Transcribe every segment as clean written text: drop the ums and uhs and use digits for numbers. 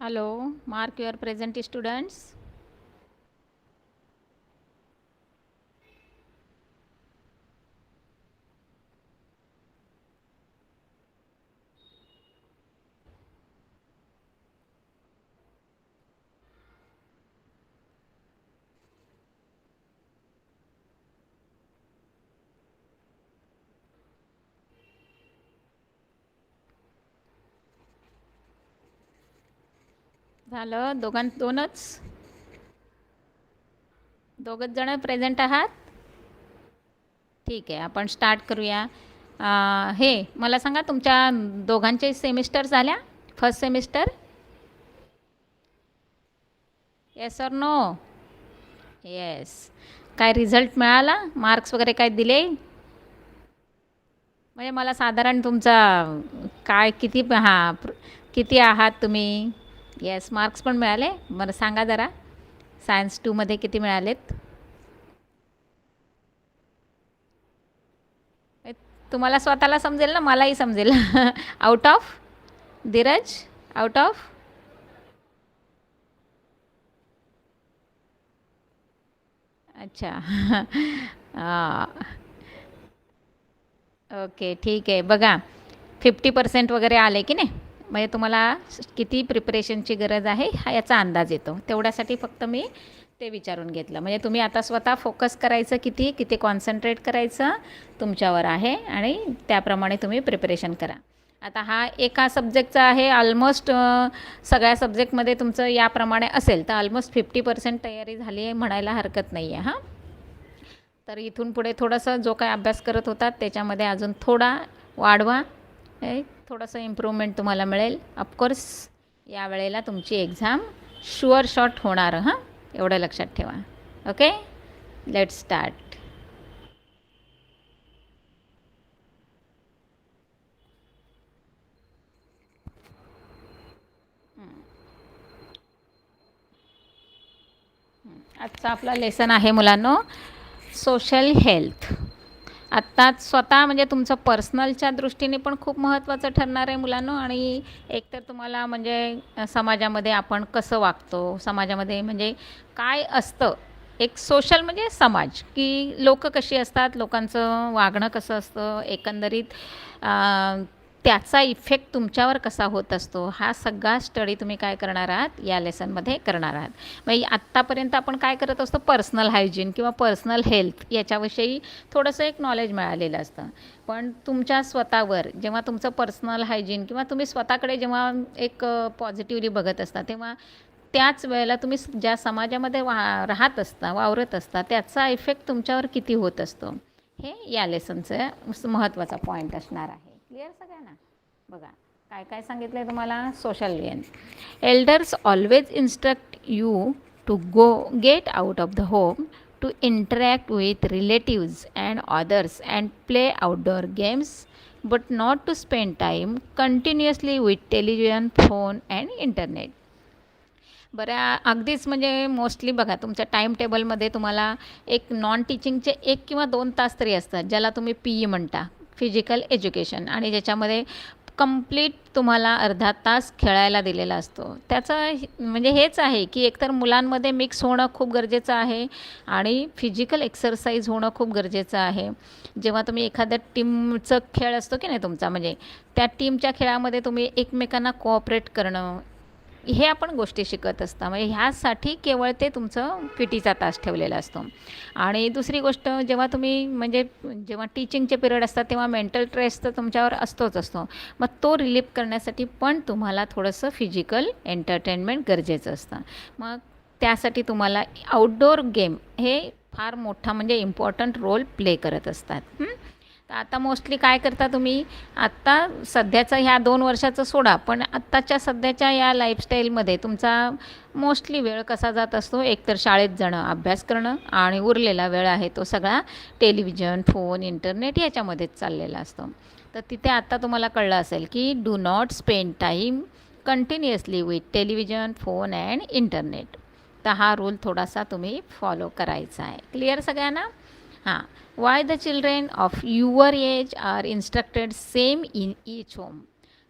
Hello, mark your present students. झालं दोनच दोघच जण प्रेझेंट आहात. ठीक आहे, आपण स्टार्ट करूया. हे मला सांगा, तुमच्या दोघांचे सेमिस्टर झाल्या? First semester? Yes or no? Yes. काय रिझल्ट मिळाला? मार्क्स वगैरे काय दिले? म्हणजे मला साधारण तुमचा काय किती आहात तुम्ही? येस, मार्क्स पण मिळाले. बरं सांगा जरा, सायन्स 2मध्ये किती मिळालेत? तुम्हाला स्वतःला समजेल ना, मलाही समजेल. Out of? Dheeraj, out of? अच्छा. ओके, ठीक आहे. बघा, 50% वगैरे आले की नाही, म्हणजे तुम्हाला किती प्रिपरेशनची गरज आहे हा याचा अंदाज येतो. तेवढ्यासाठी फक्त मी ते विचारून घेतलं. म्हणजे तुम्ही आता स्वतः फोकस करायचं, किती किती कॉन्सन्ट्रेट करायचं तुमच्यावर आहे, आणि त्याप्रमाणे तुम्ही प्रिपरेशन करा. आता हा एका सब्जेक्टचा आहे. ऑलमोस्ट सगळ्या सब्जेक्टमध्ये तुमचं याप्रमाणे असेल तर ऑलमोस्ट 50% तयारी झाली आहे म्हणायला हरकत नाही आहे. हां, तर इथून पुढे थोडंसं जो काय अभ्यास करत होतात त्याच्यामध्ये अजून थोडा वाढवा. थोडंसं इम्प्रूव्हमेंट तुम्हाला मिळेल. ऑफकोर्स या वेळेला तुमची एक्झाम शुअर शॉट होणार. हां, एवढं लक्षात ठेवा. Okay, let start. आजचा आपला लेसन आहे मुलांनो, सोशल हेल्थ. आत्ता स्वतः म्हणजे तुमचं पर्सनलच्या दृष्टीने पण खूप महत्त्वाचं ठरणार आहे मुलांनो. आणि एकतर तुम्हाला म्हणजे समाजामध्ये आपण कसं वागतो, समाजामध्ये म्हणजे काय असतं, एक सोशल म्हणजे समाज, की लोक कशी असतात, लोकांचं वागणं कसं असतं एकंदरीत, त्याचा इफेक्ट तुमच्यावर कसा होत असतो, हा सगळा स्टडी तुम्ही काय करणार आहात या लेसनमध्ये करणार आहात. म्हणजे आत्तापर्यंत आपण काय करत असतो, पर्सनल हायजीन किंवा पर्सनल हेल्थ याच्याविषयी थोडंसं एक नॉलेज मिळालेलं असतं. पण तुमच्या स्वतःवर जेव्हा तुमचं पर्सनल हायजीन किंवा तुम्ही स्वतःकडे जेव्हा एक पॉझिटिव्हली बघत असता, तेव्हा त्याच वेळेला तुम्ही ज्या समाजामध्ये राहत असता, वावरत असता, त्याचा इफेक्ट तुमच्यावर किती होत असतो, हे या लेसनचं महत्त्वाचा पॉईंट असणार आहे. क्लिअर सगळ्यांना? बघा, काय काय सांगितलं आहे तुम्हाला. Social gain. Elders always instruct you to get out of the home, to interact with relatives and others and play outdoor games, but not to spend time continuously with television, phone and internet. बरं, अगदीच म्हणजे mostly बघा, तुमच्या time टेबलमध्ये तुम्हाला एक non टीचिंगचे 1 किंवा 2 तास तरी असतात, ज्याला तुम्ही पी ई म्हणता, फिजिकल एज्युकेशन, आणि ज्याच्यामध्ये कंप्लीट तुम्हाला अर्धा तास खेळायला दिलेला असतो. त्याचं म्हणजे हेच आहे की एकतर मुलांमध्ये मिक्स होणं खूप गरजेचं आहे, आणि फिजिकल एक्सरसाइज होणं खूप गरजेचं आहे. जेव्हा तुम्ही एखाद्या टीमचं खेळ असतो की नाही तुमचा, म्हणजे त्या टीमच्या खेळामध्ये तुम्ही एकमेकांना कोऑपरेट करणं, हे आपण गोष्टी शिकत असता. म्हणजे ह्यासाठी केवळ ते तुमचं पी टीचा तास ठेवलेला असतो. आणि दुसरी गोष्ट, जेव्हा तुम्ही म्हणजे जेव्हा टीचिंगचे पिरियड असतात तेव्हा मेंटल स्ट्रेस तर तुमच्यावर असतोच असतो. मग तो रिलीफ करण्यासाठी पण तुम्हाला थोडंसं फिजिकल एंटरटेनमेंट गरजेचं असतं. मग त्यासाठी तुम्हाला आउटडोअर गेम हे फार मोठा म्हणजे इम्पॉर्टंट रोल प्ले करत असतात. तर आता मोस्टली काय करता तुम्ही, आत्ता सध्याचं ह्या 2 वर्षाचं सोडा, पण आत्ताच्या सध्याच्या या लाईफस्टाईलमध्ये तुमचा मोस्टली वेळ कसा जात असतो, एकतर शाळेत जाणं, अभ्यास करणं, आणि उरलेला वेळ आहे तो सगळा टेलिव्हिजन, फोन, इंटरनेट याच्यामध्येच चाललेला असतो. तर तिथे आत्ता तुम्हाला कळलं असेल की do not spend time continuously with television, phone and internet. तर हा रूल थोडासा तुम्ही फॉलो करायचा आहे. क्लिअर सगळ्यांना? हां. Why the children of your age are instructed same in each home.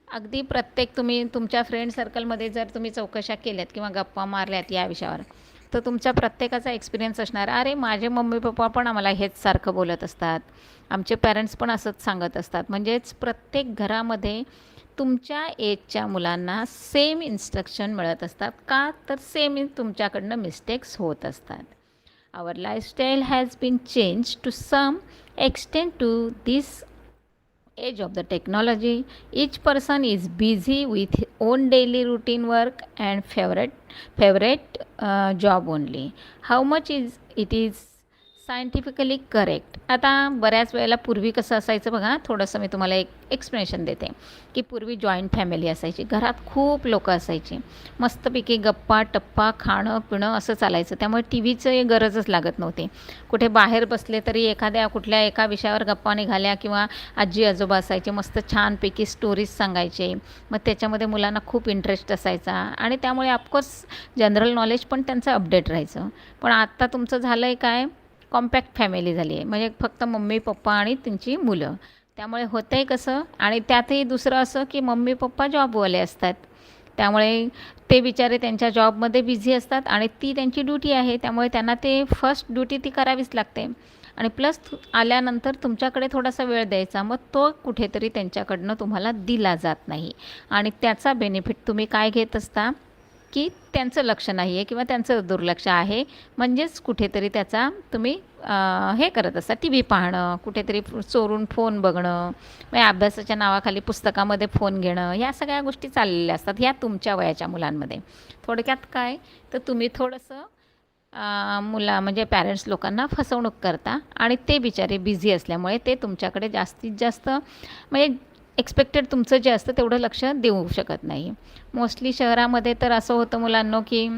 अगदी प्रत्येक तुम्ही तुमच्या फ्रेंड सर्कलमध्ये जर तुम्ही चौकशा केल्यात किंवा गप्पा मारल्यात या विषयावर, तर तुमच्या प्रत्येकाचा एक्सपिरियन्स असणार, अरे माझे मम्मी पप्पा पण आम्हाला हेच सारखं बोलत असतात, आमचे पॅरेंट्स पण असंच सांगत असतात. म्हणजेच प्रत्येक घरामध्ये तुमच्या एजच्या मुलांना सेम इन्स्ट्रक्शन मिळत असतात. का तर सेम तुमच्याकडनं मिस्टेक्स होत असतात. Our lifestyle has been change to some extend to this age of the technology. Each person is busy with his own daily routine work and favorite job only. How much is it is scientifically correct. आता बऱ्याच वेळेला पूर्वी कसं असायचं बघा, थोडंसं मी तुम्हाला एक एक्सप्लेनेशन देते की पूर्वी जॉईंट फॅमिली असायची, घरात खूप लोकं असायची, मस्तपैकी गप्पा टप्पा खाणं पिणं असं चालायचं. त्यामुळे टी व्हीचं गरजच लागत नव्हती. कुठे बाहेर बसले तरी एखाद्या कुठल्या एका विषयावर गप्पा निघाल्या किंवा आजी आजोबा असायचे, मस्त छानपैकी स्टोरीज सांगायचे. मग त्याच्यामध्ये मुलांना खूप इंटरेस्ट असायचा आणि त्यामुळे ऑफकोर्स जनरल नॉलेज पण त्यांचं अपडेट राहायचं. पण आत्ता तुमचं झालं आहे काय, कॉम्पॅक्ट फॅमिली झाली आहे, म्हणजे फक्त मम्मी पप्पा आणि त्यांची मुलं. त्यामुळे होतं आहे कसं, आणि त्यातही दुसरं असं की मम्मी पप्पा जॉबवाले असतात, त्यामुळे ते बिचारे त्यांच्या जॉबमध्ये बिझी असतात आणि ती त्यांची ड्युटी आहे, त्यामुळे त्यांना ते फर्स्ट ड्युटी ती करावीच लागते. आणि प्लस आल्यानंतर तुमच्याकडे थोडासा वेळ द्यायचा, मग तो कुठेतरी त्यांच्याकडनं तुम्हाला दिला जात नाही. आणि त्याचा बेनिफिट तुम्ही काय घेत असता की त्यांचं लक्ष नाही आहे किंवा त्यांचं दुर्लक्ष आहे, म्हणजेच कुठेतरी त्याचा तुम्ही हे करत असता, टी व्ही पाहणं, कुठेतरी चोरून फोन बघणं, मग अभ्यासाच्या नावाखाली पुस्तकामध्ये फोन घेणं, ह्या सगळ्या गोष्टी चाललेल्या असतात ह्या तुमच्या वयाच्या मुलांमध्ये. थोडक्यात काय, तर तुम्ही थोडंसं म्हणजे पॅरेंट्स लोकांना फसवणूक करता आणि ते बिचारे बिझी असल्यामुळे ते तुमच्याकडे जास्तीत जास्त म्हणजे एक्सपेक्टेड तुमचं जे असतं तेवढं लक्ष देऊ शकत नाही. मोस्टली शहरामध्ये तर असं होतं मुलांनो की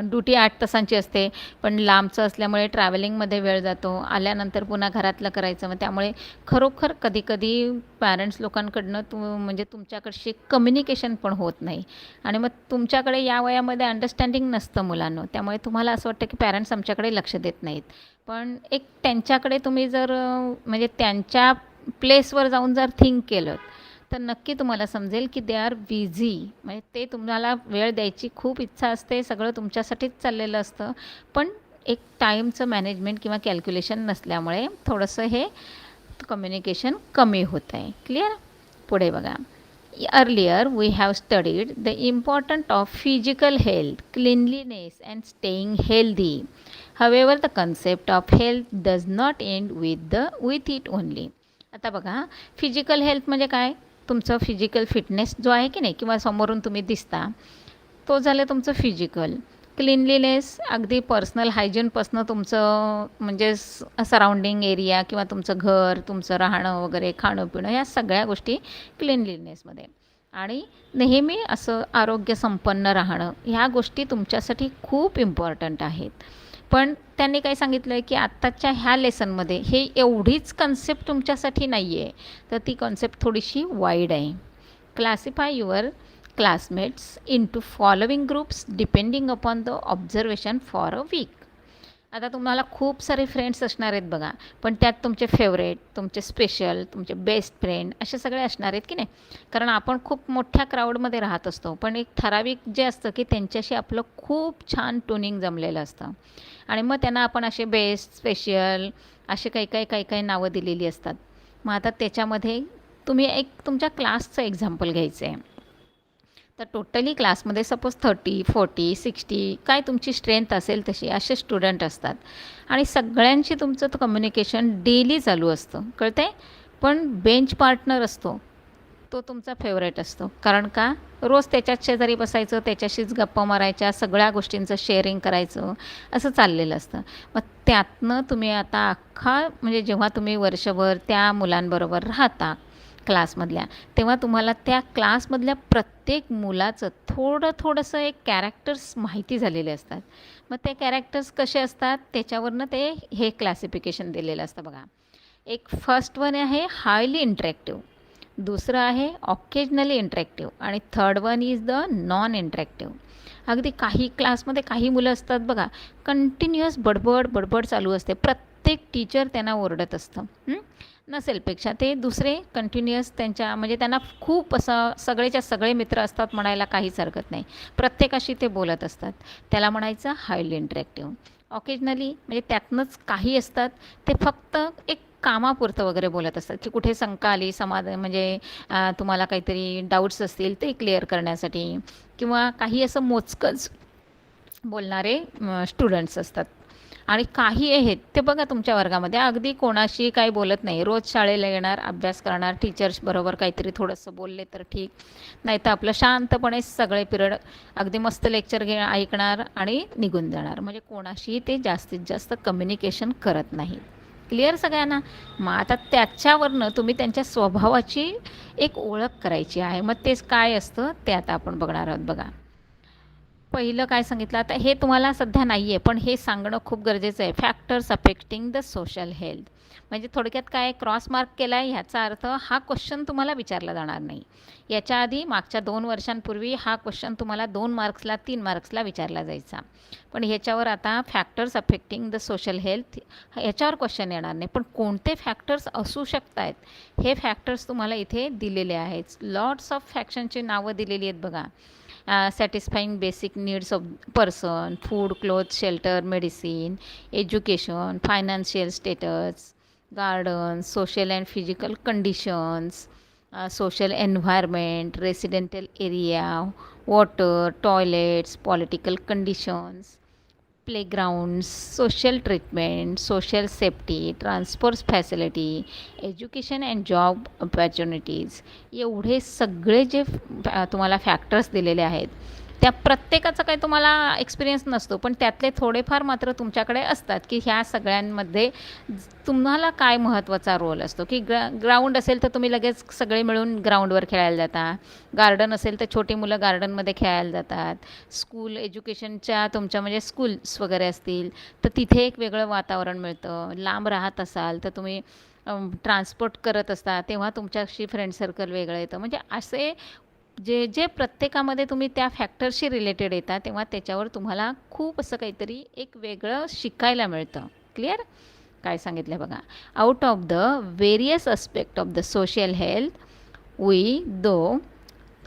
ड्युटी 8 तासांची असते, पण लांबचं असल्यामुळे ट्रॅव्हलिंगमध्ये वेळ जातो, आल्यानंतर पुन्हा घरातलं करायचं. मग त्यामुळे खरोखर कधीकधी पॅरेंट्स लोकांकडनं म्हणजे तुमच्याकडशी कम्युनिकेशन पण होत नाही आणि मग तुमच्याकडे या वयामध्ये अंडरस्टँडिंग नसतं मुलांना. त्यामुळे तुम्हाला असं वाटतं की पॅरेंट्स आमच्याकडे लक्ष देत नाहीत. पण एक त्यांच्याकडे तुम्ही जर म्हणजे त्यांच्या प्लेसवर जाऊन जर थिंक केलं तर नक्की तुम्हाला समजेल की दे आर बिझी. म्हणजे ते तुम्हाला वेळ द्यायची खूप इच्छा असते, सगळं तुमच्यासाठीच चाललेलं असतं, पण एक टाईमचं मॅनेजमेंट किंवा कॅल्क्युलेशन नसल्यामुळे थोडंसं हे कम्युनिकेशन कमी होतं आहे. क्लिअर. पुढे बघा. Earlier we have studied the important of physical health, cleanliness and staying healthy. However the concept of health does not end with it only. आता बघा, फिजिकल हेल्थ म्हणजे काय, तुमचं फिजिकल फिटनेस जो आहे की नाही, किंवा समोरून तुम्ही दिसता, तो झालं तुमचं फिजिकल. क्लिनलीनेस अगदी पर्सनल हायजीनपासनं तुमचं म्हणजे सराउंडिंग एरिया किंवा तुमचं घर, तुमचं राहणं वगैरे, खाणं पिणं, ह्या सगळ्या गोष्टी क्लिनलीनेसमध्ये. आणि नेहमी असं आरोग्यसंपन्न राहणं, ह्या गोष्टी तुमच्यासाठी खूप इम्पॉर्टंट आहेत. पण त्यांनी काय सांगितलं आहे की आत्ताच्या ह्या लेसनमध्ये हे एवढीच कन्सेप्ट तुमच्यासाठी नाही आहे, तर ती कॉन्सेप्ट थोडीशी वाईड आहे. Classify your classmates into following groups depending upon the observation for a week. आता तुम्हाला खूप सारे फ्रेंड्स असणार आहेत बघा, पण त्यात तुमचे फेवरेट, तुमचे स्पेशल, तुमचे बेस्ट फ्रेंड असे सगळे असणार आहेत की नाही. कारण आपण खूप मोठ्या क्राऊडमध्ये राहत असतो, पण एक ठराविक जे असतं की त्यांच्याशी आपलं खूप छान ट्युनिंग जमलेलं असतं आणि मग त्यांना आपण असे बेस्ट, स्पेशल असे काही नावं दिलेली असतात. मग आता त्याच्यामध्ये तुम्ही एक तुमच्या क्लासचं एक्झाम्पल घ्यायचं आहे, तर टोटली क्लासमध्ये सपोज 30, 40, 60 काय तुमची स्ट्रेंथ असेल तशी असे स्टुडंट असतात आणि सगळ्यांशी तुमचं तर कम्युनिकेशन डेली चालू असतं, कळतं आहे. पण बेंच पार्टनर असतो तो तुमचा फेवरेट असतो. कारण का, रोज त्याच्याच शेजारी बसायचं, त्याच्याशीच गप्पा मारायच्या, सगळ्या गोष्टींचं शेअरिंग करायचं, असं चाललेलं असतं. मग त्यातनं तुम्ही आता अख्खा म्हणजे जेव्हा तुम्ही वर्षभर त्या मुलांबरोबर राहता क्लासमधल्या, तेव्हा तुम्हाला त्या क्लासमधल्या प्रत्येक मुलाचं थोडंसं एक कॅरेक्टर्स माहिती झालेले असतात. मग ते कॅरेक्टर्स कसे असतात त्याच्यावरनं ते हे क्लासिफिकेशन दिलेलं असतं बघा. एक फर्स्ट वन आहे हायली इंटरॅक्टिव्ह, दुसरं आहे ऑकेजनली इंटरॅक्टिव्ह आणि third one is the non interactive. अगदी काही क्लासमध्ये काही मुलं असतात बघा, कंटिन्युअस बडबड चालू असते, प्रत्येक प्रत्येक टीचर त्यांना ओरडत असतं. नसेलपेक्षा ते दुसरे कंटिन्युअस त्यांच्या म्हणजे त्यांना खूप असं सगळेच्या सगळे मित्र असतात म्हणायला काहीच हरकत नाही. प्रत्येकाशी ते बोलत असतात. त्याला म्हणायचं हायली इंटरॅक्टिव्ह. ऑकेजनली म्हणजे त्यातनंच काही असतात ते फक्त एक कामापुरतं वगैरे बोलत असतात, की कुठे शंका आली म्हणजे तुम्हाला काहीतरी डाऊट्स असतील ते क्लिअर करण्यासाठी, किंवा काही असं मोजकंच बोलणारे स्टुडंट्स असतात. आणि काही आहेत ते बघा तुमच्या वर्गामध्ये अगदी कोणाशी काही बोलत नाही, रोज शाळेला येणार, अभ्यास करणार, टीचर्स बरोबर काहीतरी थोडंसं बोलले तर ठीक, नाही तर आपलं शांतपणे सगळे पिरियड अगदी मस्त लेक्चर ऐकणार आणि निघून जाणार. म्हणजे कोणाशी ते जास्तीत जास्त कम्युनिकेशन करत नाही. क्लिअर सगळ्यांना? मग आता त्याच्यावरनं तुम्ही त्यांच्या स्वभावाची एक ओळख करायची आहे. मग तेच काय असतं ते आता आपण बघणार आहोत. बघा, पहिलं काय सांगितलं, आता हे तुम्हाला सध्या नाही आहे पण हे सांगणं खूप गरजेचं आहे. Factors affecting the social health. म्हणजे थोडक्यात काय, क्रॉस मार्क केला आहे ह्याचा अर्थ हा क्वेश्चन तुम्हाला विचारला जाणार नाही. याच्या आधी मागच्या 2 वर्षांपूर्वी हा क्वेश्चन तुम्हाला 2 मार्क्सला 3 मार्क्सला विचारला जायचा. पण ह्याच्यावर आता factors affecting the social health ह्याच्यावर क्वेश्चन येणार नाही. पण कोणते फॅक्टर्स असू शकत आहेत हे फॅक्टर्स तुम्हाला इथे दिलेले आहेत. लॉट्स ऑफ फॅक्शनची नावं दिलेली आहेत बघा. Satisfying basic needs of person, food, cloth, shelter, medicine, education, financial status, garden, social and physical conditions, social environment, residential area, water, toilets, political conditions, playgrounds, social treatment, social safety, transport facility, education and job opportunities. एवढे सगळे जे तुम्हाला factors दिलेले आहेत त्या प्रत्येकाचा काही तुम्हाला एक्सपिरियन्स नसतो, पण त्यातले थोडेफार मात्र तुमच्याकडे असतात, की ह्या सगळ्यांमध्ये तुम्हाला काय महत्त्वाचा रोल असतो. की ग्राउंड असेल तर तुम्ही लगेच सगळे मिळून ग्राउंडवर खेळायला जाता, गार्डन असेल तर छोटी मुलं गार्डनमध्ये खेळायला जातात, स्कूल एज्युकेशनच्या तुमच्या म्हणजे स्कूल्स वगैरे असतील तर तिथे एक वेगळं वातावरण मिळतं. लांब राहत असाल तर तुम्ही ट्रान्सपोर्ट करत असता तेव्हा तुमच्याशी फ्रेंड सर्कल वेगळं येतं. म्हणजे असे जे जे प्रत्येकामध्ये तुम्ही त्या फॅक्टरशी रिलेटेड येतात तेव्हा त्याच्यावर तुम्हाला खूप असं काहीतरी एक वेगळं शिकायला मिळतं. क्लिअर? काय सांगितलं बघा, out of the various aspect of the social health we do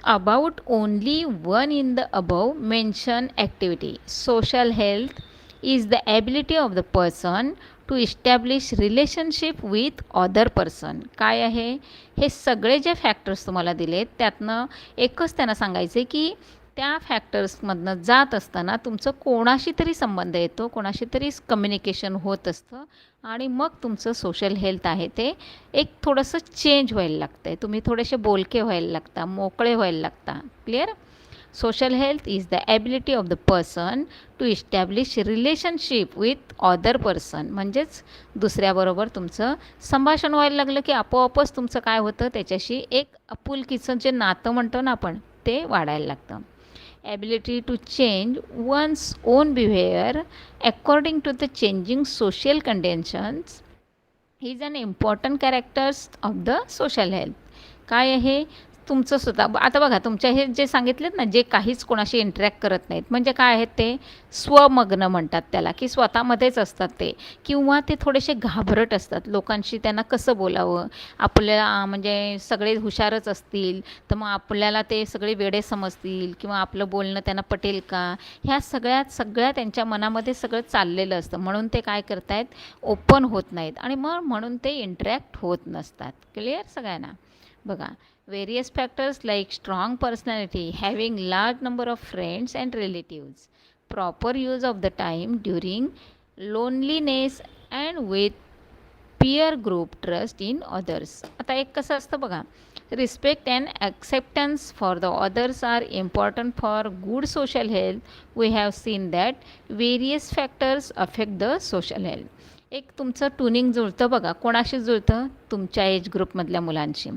about only one in the above mention activity. Social health is the ability of the person to establish relationship with other person. काय आहे हे सगळे जे factors तुम्हाला दिलेत त्यातनं एकच त्यांना सांगायचं आहे की त्या फॅक्टर्समधनं जात असताना तुमचं कोणाशी तरी संबंध येतो, कोणाशी तरी कम्युनिकेशन होत असतं आणि मग तुमचं सोशल हेल्थ आहे ते एक थोडंसं चेंज व्हायला लागतं आहे. तुम्ही थोडेसे बोलके व्हायला लागता, मोकळे व्हायला लागता. Clear? Social health is the ability of the person to establish relationship with other person. म्हणजेच दुसऱ्याबरोबर तुमचं संभाषण व्हायला लागलं की आपोआपच तुमचं काय होतं, त्याच्याशी एक आपुलकीचं जे नातं म्हणतो ना आपण ते वाढायला लागतं. Ability to change one's own behaviour according to the changing social conditions is an important characters of the social health. काय आहे तुमचं स्वतः. आता बघा तुमच्या हे जे सांगितलेत ना, जे काहीच कोणाशी इंटरॅक्ट करत नाहीत म्हणजे काय आहेत ते स्वमग्न म्हणतात त्याला, की स्वतःमध्येच असतात ते, किंवा ते थोडेसे घाबरट असतात. लोकांशी त्यांना कसं बोलावं, आपल्याला म्हणजे सगळे हुशारच असतील तर मग आपल्याला ते सगळे वेडे समजतील किंवा आपलं बोलणं त्यांना पटेल का, ह्या सगळ्या त्यांच्या मनामध्ये सगळं चाललेलं असतं. म्हणून ते काय करतायत, ओपन होत नाहीत आणि मग म्हणून ते इंटरॅक्ट होत नसतात. क्लिअर सगळ्यांना? बघा, various factors like strong personality, having large number of friends and relatives, proper use of the time during loneliness and with peer group, trust in others. आता एक कसं असतं बघा, respect and acceptance for the others are important for good social health. We have seen that various factors affect the social health. एक तुमचं tuning जुळतं बघा, कोणाशी जुळतं, तुमच्या एज ग्रुपमधल्या मुलांशी.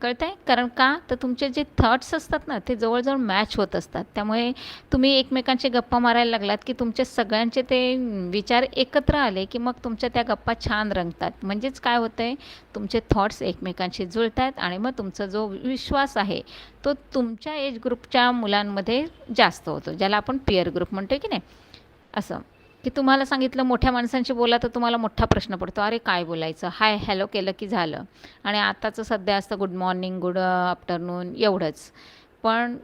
कळतं आहे? कारण का तर तुमचे जे थॉट्स असतात ना ते जवळजवळ मॅच होत असतात. त्यामुळे तुम्ही एकमेकांचे गप्पा मारायला लागलात की तुमचे सगळ्यांचे ते विचार एकत्र आले की मग तुमच्या त्या गप्पा छान रंगतात. म्हणजेच काय होतं आहे, तुमचे थॉट्स एकमेकांशी जुळत आहेत आणि मग तुमचा जो विश्वास आहे तो तुमच्या एज ग्रुपच्या मुलांमध्ये जास्त होतो, ज्याला आपण पिअर ग्रुप म्हणतो की नाही असं. की तुम्हाला सांगितलं मोठ्या माणसांशी बोला तर तुम्हाला मोठा प्रश्न पडतो, अरे काय बोलायचं, हाय हॅलो केलं की झालं. आणि आताचं सध्या असतं गुड मॉर्निंग, गुड आफ्टरनून एवढंच. पण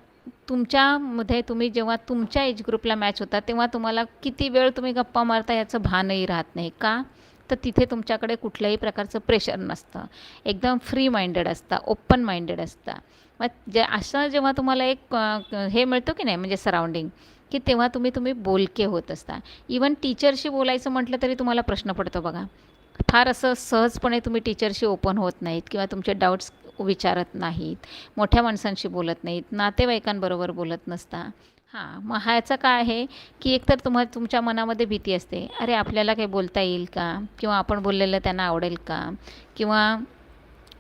तुमच्यामध्ये तुम्ही जेव्हा तुमच्या एज ग्रुपला मॅच होता तेव्हा तुम्हाला किती वेळ तुम्ही गप्पा मारता याचं भानही राहत नाही. का? तर तिथे तुमच्याकडे कुठल्याही प्रकारचं प्रेशर नसतं, एकदम फ्री माइंडेड असता, ओपन माइंडेड असता. मग असं जेव्हा तुम्हाला एक हे मिळतो की नाही म्हणजे सराउंडिंग, की तेव्हा तुम्ही बोलके होत असता. इवन टीचरशी बोलायचं म्हटलं तरी तुम्हाला प्रश्न पडतो बघा. फार असं सहजपणे तुम्ही टीचरशी ओपन होत नाहीत किंवा तुमचे डाऊट्स विचारत नाहीत, मोठ्या माणसांशी बोलत नाहीत, नातेवाईकांबरोबर बोलत नसता. हां, मग ह्याचं काय आहे, की एकतर तुमच्या मनामध्ये भीती असते, अरे आपल्याला काही बोलता येईल का, किंवा आपण बोललेलं त्यांना आवडेल का, किंवा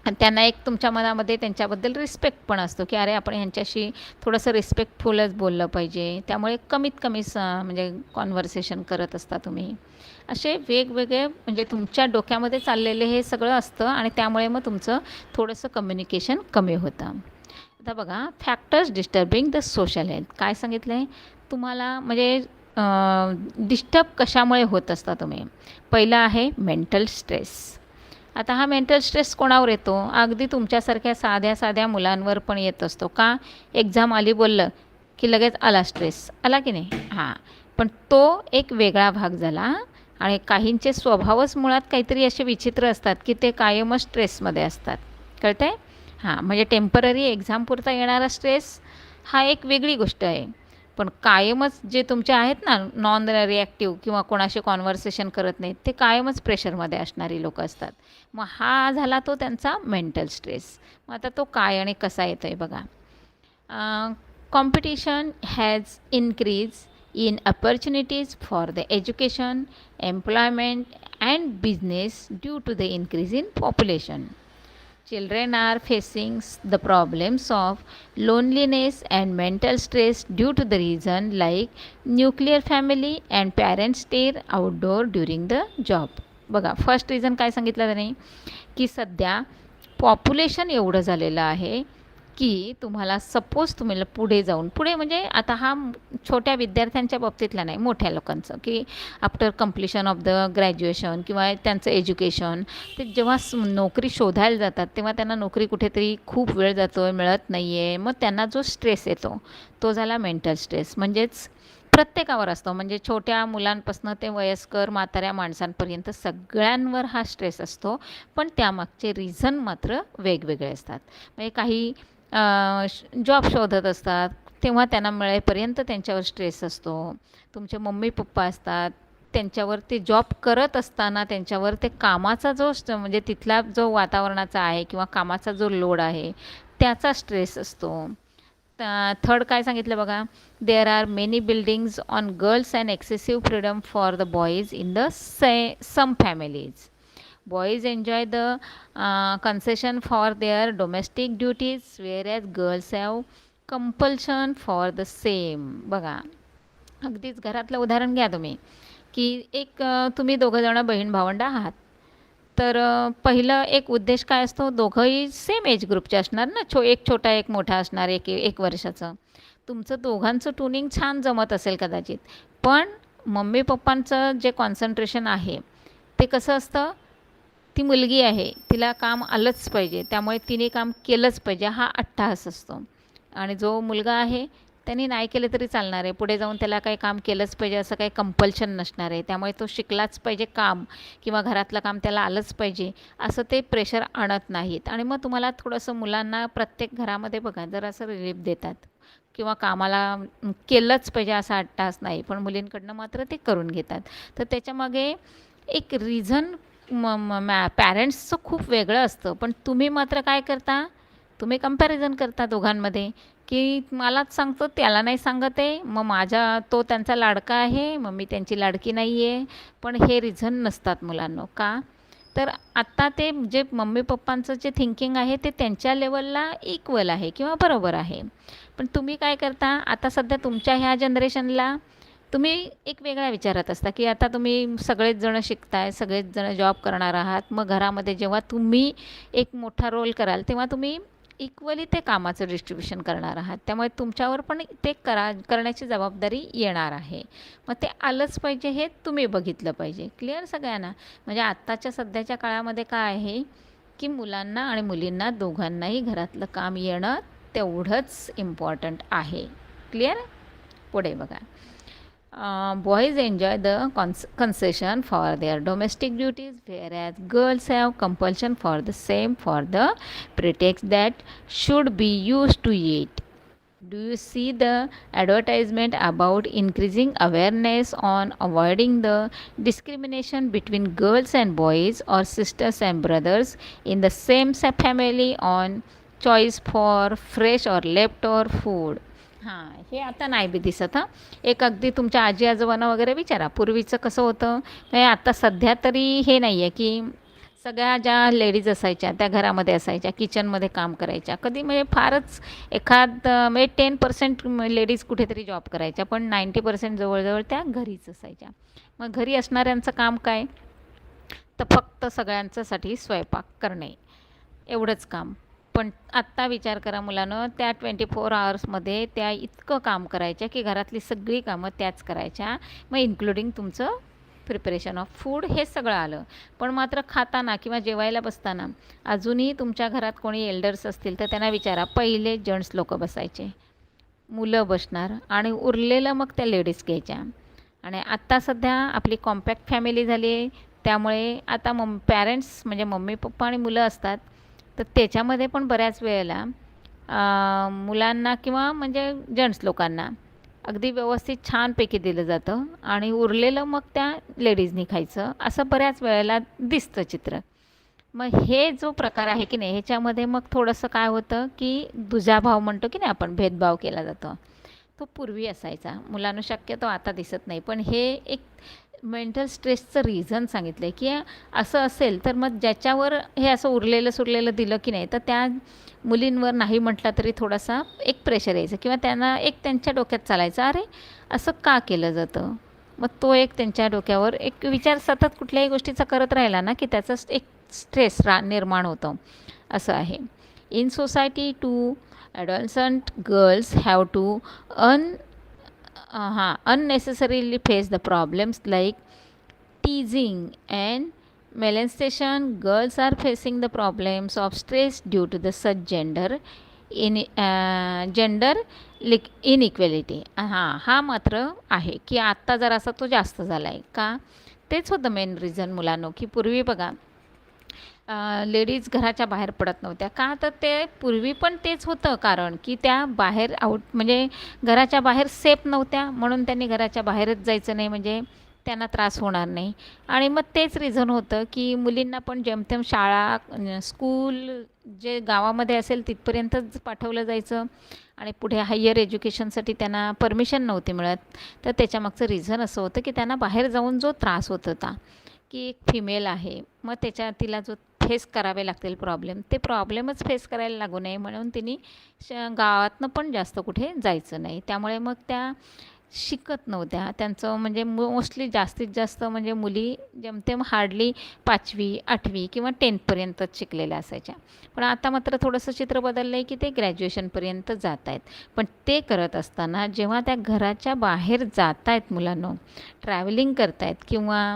त्यांना एक तुमच्या मनामध्ये त्यांच्याबद्दल रिस्पेक्ट पण असतो, की अरे आपण ह्यांच्याशी थोडंसं रिस्पेक्टफुलच बोललं पाहिजे. त्यामुळे कमीत कमी म्हणजे कॉन्व्हर्सेशन करत असता तुम्ही. असे वेगवेगळे म्हणजे तुमच्या डोक्यामध्ये चाललेले हे सगळं असतं आणि त्यामुळे मग तुमचं थोडंसं कम्युनिकेशन कमी होतं. आता बघा, factors disturbing the social health. काय सांगितलं आहे तुम्हाला, म्हणजे डिस्टर्ब कशामुळे होत असता तुम्ही. पहिलं आहे मेंटल स्ट्रेस. आता हा मेंटल स्ट्रेस कोणावर येतो, अगदी तुमच्यासारख्या साध्या साध्या मुलांवर पण येत असतो. का? एक्झाम आली बोललं की लगेच आला स्ट्रेस, आला की नाही. हां, पण तो एक वेगळा भाग झाला. आणि काहींचे स्वभावच मुळात काहीतरी असे विचित्र असतात की ते कायमच स्ट्रेसमध्ये असतात. कळतं आहे? हां, म्हणजे टेम्पररी एक्झामपुरता येणारा स्ट्रेस हा एक वेगळी गोष्ट आहे. पण कायमच जे तुमचे आहेत ना नॉन रिॲक्टिव्ह किंवा कोणाशी कॉन्व्हर्सेशन करत नाहीत, ते कायमच प्रेशरमध्ये असणारी लोकं असतात. मग हा झाला तो त्यांचा मेंटल स्ट्रेस. मग आता तो काय आणि कसा येतो आहे बघा. Competition has increase in opportunities for the education, employment and business due to the increase in population. Children are facing the problems of loneliness and mental stress due to the reason like nuclear family and parents stay outdoor during the job. बघा, first reason काय सांगितलं त्याने, की सध्या population एवढं झालेलं आहे की तुम्हाला सपोज तुम्हाला पुढे जाऊन, पुढे म्हणजे आता हा छोट्या विद्यार्थ्यांच्या बाबतीतला नाही, मोठ्या लोकांचं, की after completion of the graduation किंवा त्यांचं एज्युकेशन, ते जेव्हा नोकरी शोधायला जातात तेव्हा त्यांना नोकरी कुठेतरी खूप वेळ जातो आहे, मिळत नाही आहे. मग त्यांना जो स्ट्रेस येतो तो झाला मेंटल स्ट्रेस. म्हणजेच प्रत्येकावर असतो, म्हणजे छोट्या मुलांपासून ते वयस्कर म्हाताऱ्या माणसांपर्यंत सगळ्यांवर हा स्ट्रेस असतो. पण त्यामागचे रिझन मात्र वेगवेगळे असतात. म्हणजे काही जॉब शोधत असतात तेव्हा त्यांना मिळेपर्यंत त्यांच्यावर स्ट्रेस असतो. तुमचे मम्मी पप्पा असतात, त्यांच्यावर ते जॉब करत असताना त्यांच्यावर ते कामाचा जो म्हणजे तिथला जो वातावरणाचा आहे किंवा कामाचा जो लोड आहे त्याचा स्ट्रेस असतो. थर्ड काय सांगितलं बघा, there are many buildings on girls and excessive freedom for the boys in the some families. Boys enjoy the concession for their domestic duties, whereas girls have compulsion for the same. बघा, अगदीच घरातलं उदाहरण घ्या तुम्ही, की एक तुम्ही दोघंजणं बहीण भावंडं आहात. तर पहिलं एक उद्देश काय असतो, दोघंही सेम एज ग्रुपचे असणार ना, एक छोटा एक मोठा असणार, एक वर्षाचं. तुमचं दोघांचं ट्युनिंग छान जमत असेल कदाचित, पण मम्मी पप्पांचं जे कॉन्सन्ट्रेशन आहे ते कसं असतं, ती मुलगी आहे, तिला काम आलंच पाहिजे, त्यामुळे तिने काम केलंच पाहिजे, हा अट्टाहास असतो. आणि जो मुलगा आहे त्यांनी नाही केलं तरी चालणार आहे, पुढे जाऊन त्याला काही काम केलंच पाहिजे असं काही कंपल्शन नसणार आहे, त्यामुळे तो शिकलाच पाहिजे काम, किंवा घरातलं काम त्याला आलंच पाहिजे असं ते प्रेशर आणत नाहीत. आणि मग तुम्हाला थोडंसं मुलांना प्रत्येक घरामध्ये बघा जरा असं रिलीफ देतात, किंवा कामाला केलंच पाहिजे असा अट्टाहास नाही, पण मुलींकडनं मात्र ते करून घेतात. तर त्याच्यामागे एक रिझन पॅरेंट्सचं खूप वेगळं असतं. पण तुम्ही मात्र काय करता, तुम्ही कंपॅरिझन करता दोघांमध्ये, की मलाच सांगतो त्याला नाही सांगत आहे, मग तो त्यांचा लाडका आहे, मग मी त्यांची लाडकी नाही आहे. पण हे रिझन नसतात मुलांनो. का? तर आत्ता ते जे मम्मी पप्पांचं जे थिंकिंग आहे ते त्यांच्या लेवलला इक्वल आहे किंवा बरोबर आहे. पण तुम्ही काय करता, आता सध्या तुमच्या ह्या जनरेशनला तुम्ही एक वेगळ्या विचारात असता, की आता तुम्ही सगळेच जण शिकताय, सगळेच जण जॉब करणार आहात. मग घरामध्ये जेव्हा तुम्ही एक मोठा रोल कराल तेव्हा तुम्ही इक्वली ते कामाचं डिस्ट्रीब्युशन करणार आहात. त्यामुळे तुमच्यावर पण ते करण्याची जबाबदारी येणार आहे. मग ते आलंच पाहिजे हे तुम्ही बघितलं पाहिजे. क्लिअर सगळ्यांना? म्हणजे आत्ताच्या सध्याच्या काळामध्ये काय आहे की मुलांना आणि मुलींना दोघांनाही घरातलं काम येणं तेवढंच इम्पॉर्टंट आहे. क्लिअर? पुढे बघा. Boys enjoy the concession for their domestic duties, whereas girls have compulsion for the same for the pretext that should be used to it. Do you see the advertisement about increasing awareness on avoiding the discrimination between girls and boys or sisters and brothers in the same family on choice for fresh or leftover food? हां, हे आता नाही बी दिसत हां. एक अगदी तुमच्या आजी आजोबांना वगैरे विचारा, पूर्वीचं कसं होतं. म्हणजे आता सध्या तरी हे नाही आहे की सगळ्या ज्या लेडीज असायच्या त्या घरामध्ये असायच्या, किचनमध्ये काम करायच्या. कधी म्हणजे फारच म्हणजे 10% लेडीज कुठेतरी जॉब करायच्या, पण 90% जवळजवळ त्या घरीच असायच्या. मग घरी असणाऱ्यांचं काम काय? तर फक्त सगळ्यांच्यासाठी स्वयंपाक करणे, एवढंच काम. पण आत्ता विचार करा मुलांनो, त्या 24 आवर्समध्ये त्या इतकं काम करायच्या की घरातली सगळी कामं त्याच करायच्या. मग इन्क्लुडिंग तुमचं प्रिपरेशन ऑफ फूड हे सगळं आलं. पण मात्र खाताना किंवा जेवायला बसताना अजूनही तुमच्या घरात कोणी एल्डर्स असतील तर त्यांना विचारा, पहिले जेंट्स लोक बसायचे, मुलं बसणार आणि उरलेलं मग त्या लेडीज घ्यायच्या. आणि आत्ता सध्या आपली कॉम्पॅक्ट फॅमिली झाली आहे, त्यामुळे आता पॅरेंट्स म्हणजे मम्मी पप्पा आणि मुलं असतात. तर त्याच्यामध्ये पण बऱ्याच वेळेला मुलांना किंवा म्हणजे जेंट्स लोकांना अगदी व्यवस्थित छानपैकी दिलं जातं आणि उरलेलं मग त्या लेडीजनी खायचं, असं बऱ्याच वेळेला दिसतं चित्र. मग हे जो प्रकार आहे की नाही, ह्याच्यामध्ये मग थोडंसं काय होतं की दुजाभाव म्हणतो की नाही आपण, भेदभाव केला जातो. तो पूर्वी असायचा. मुलांना शक्यतो आता दिसत नाही. पण हे एक मेंटल स्ट्रेसचं रिझन सांगितलं आहे की असं असेल तर मग ज्याच्यावर हे असं उरलेलं सुरलेलं दिलं की नाही, तर त्या मुलींवर नाही म्हटलं तरी थोडासा एक प्रेशर यायचं किंवा त्यांना एक त्यांच्या डोक्यात चालायचं, अरे असं का केलं जातं. मग तो एक त्यांच्या डोक्यावर एक विचार सतत कुठल्याही गोष्टीचा करत राहिला ना की त्याचा एक स्ट्रेस निर्माण होतो, असं आहे. In society to adolescent girls have to unnecessarily face the problems like teasing and molestation. Girls are facing the problems of stress due to the such gender inequality. हा मात्र आहे की आत्ता जरासा तो जास्त झाला आहे का. तेच होतं मेन रिझन मुलांनो, की पूर्वी बघा लेडीज घराच्या बाहेर पडत नव्हत्या का, तर ते पूर्वी पण तेच होतं कारण की त्या बाहेर म्हणजे घराच्या बाहेर सेफ नव्हत्या, म्हणून त्यांनी घराच्या बाहेरच जायचं नाही, म्हणजे त्यांना त्रास होणार नाही. आणि मग तेच रिझन होतं की मुलींना पण जेमतेम शाळा स्कूल जे गावामध्ये असेल तिथपर्यंतच पाठवलं जायचं आणि पुढे हायर एज्युकेशनसाठी त्यांना परमिशन नव्हती मिळत. तर त्याच्यामागचं रिझन असं होतं की त्यांना बाहेर जाऊन जो त्रास होत होता की एक फिमेल आहे, मग तिला जो फेस करावे लागतील प्रॉब्लेम, ते प्रॉब्लेमच फेस करायला लागू नये म्हणून तिने गावातनं पण जास्त कुठे जायचं नाही. त्यामुळे मग त्या शिकत नव्हत्या. त्यांचं म्हणजे मोस्टली जास्तीत जास्त म्हणजे मुली जेमतेम हार्डली 5वी 8वी किंवा 10th शिकलेल्या असायच्या. पण आता मात्र थोडंसं चित्र बदललं आहे की ते ग्रॅज्युएशनपर्यंत जात आहेत. पण ते करत असताना जेव्हा त्या घराच्या बाहेर जात आहेत मुलांनो, ट्रॅव्हलिंग करत आहेत किंवा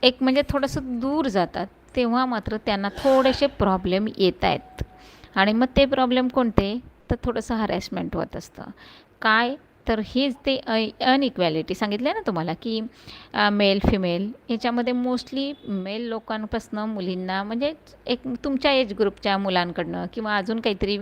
एक म्हणजे थोडंसं दूर जातात, तेव्हा मात्र त्यांना थोडेसे प्रॉब्लेम येत आहेत. आणि मग ते प्रॉब्लेम कोणते, तर थोडंसं हरॅसमेंट होत असतं. काय तर हेच ते अनइक्वॅलिटी सांगितलं आहे ना तुम्हाला की मेल फिमेल याच्यामध्ये मोस्टली मेल लोकांपासून मुलींना म्हणजे एक तुमच्या एज ग्रुपच्या मुलांकडनं किंवा अजून काहीतरी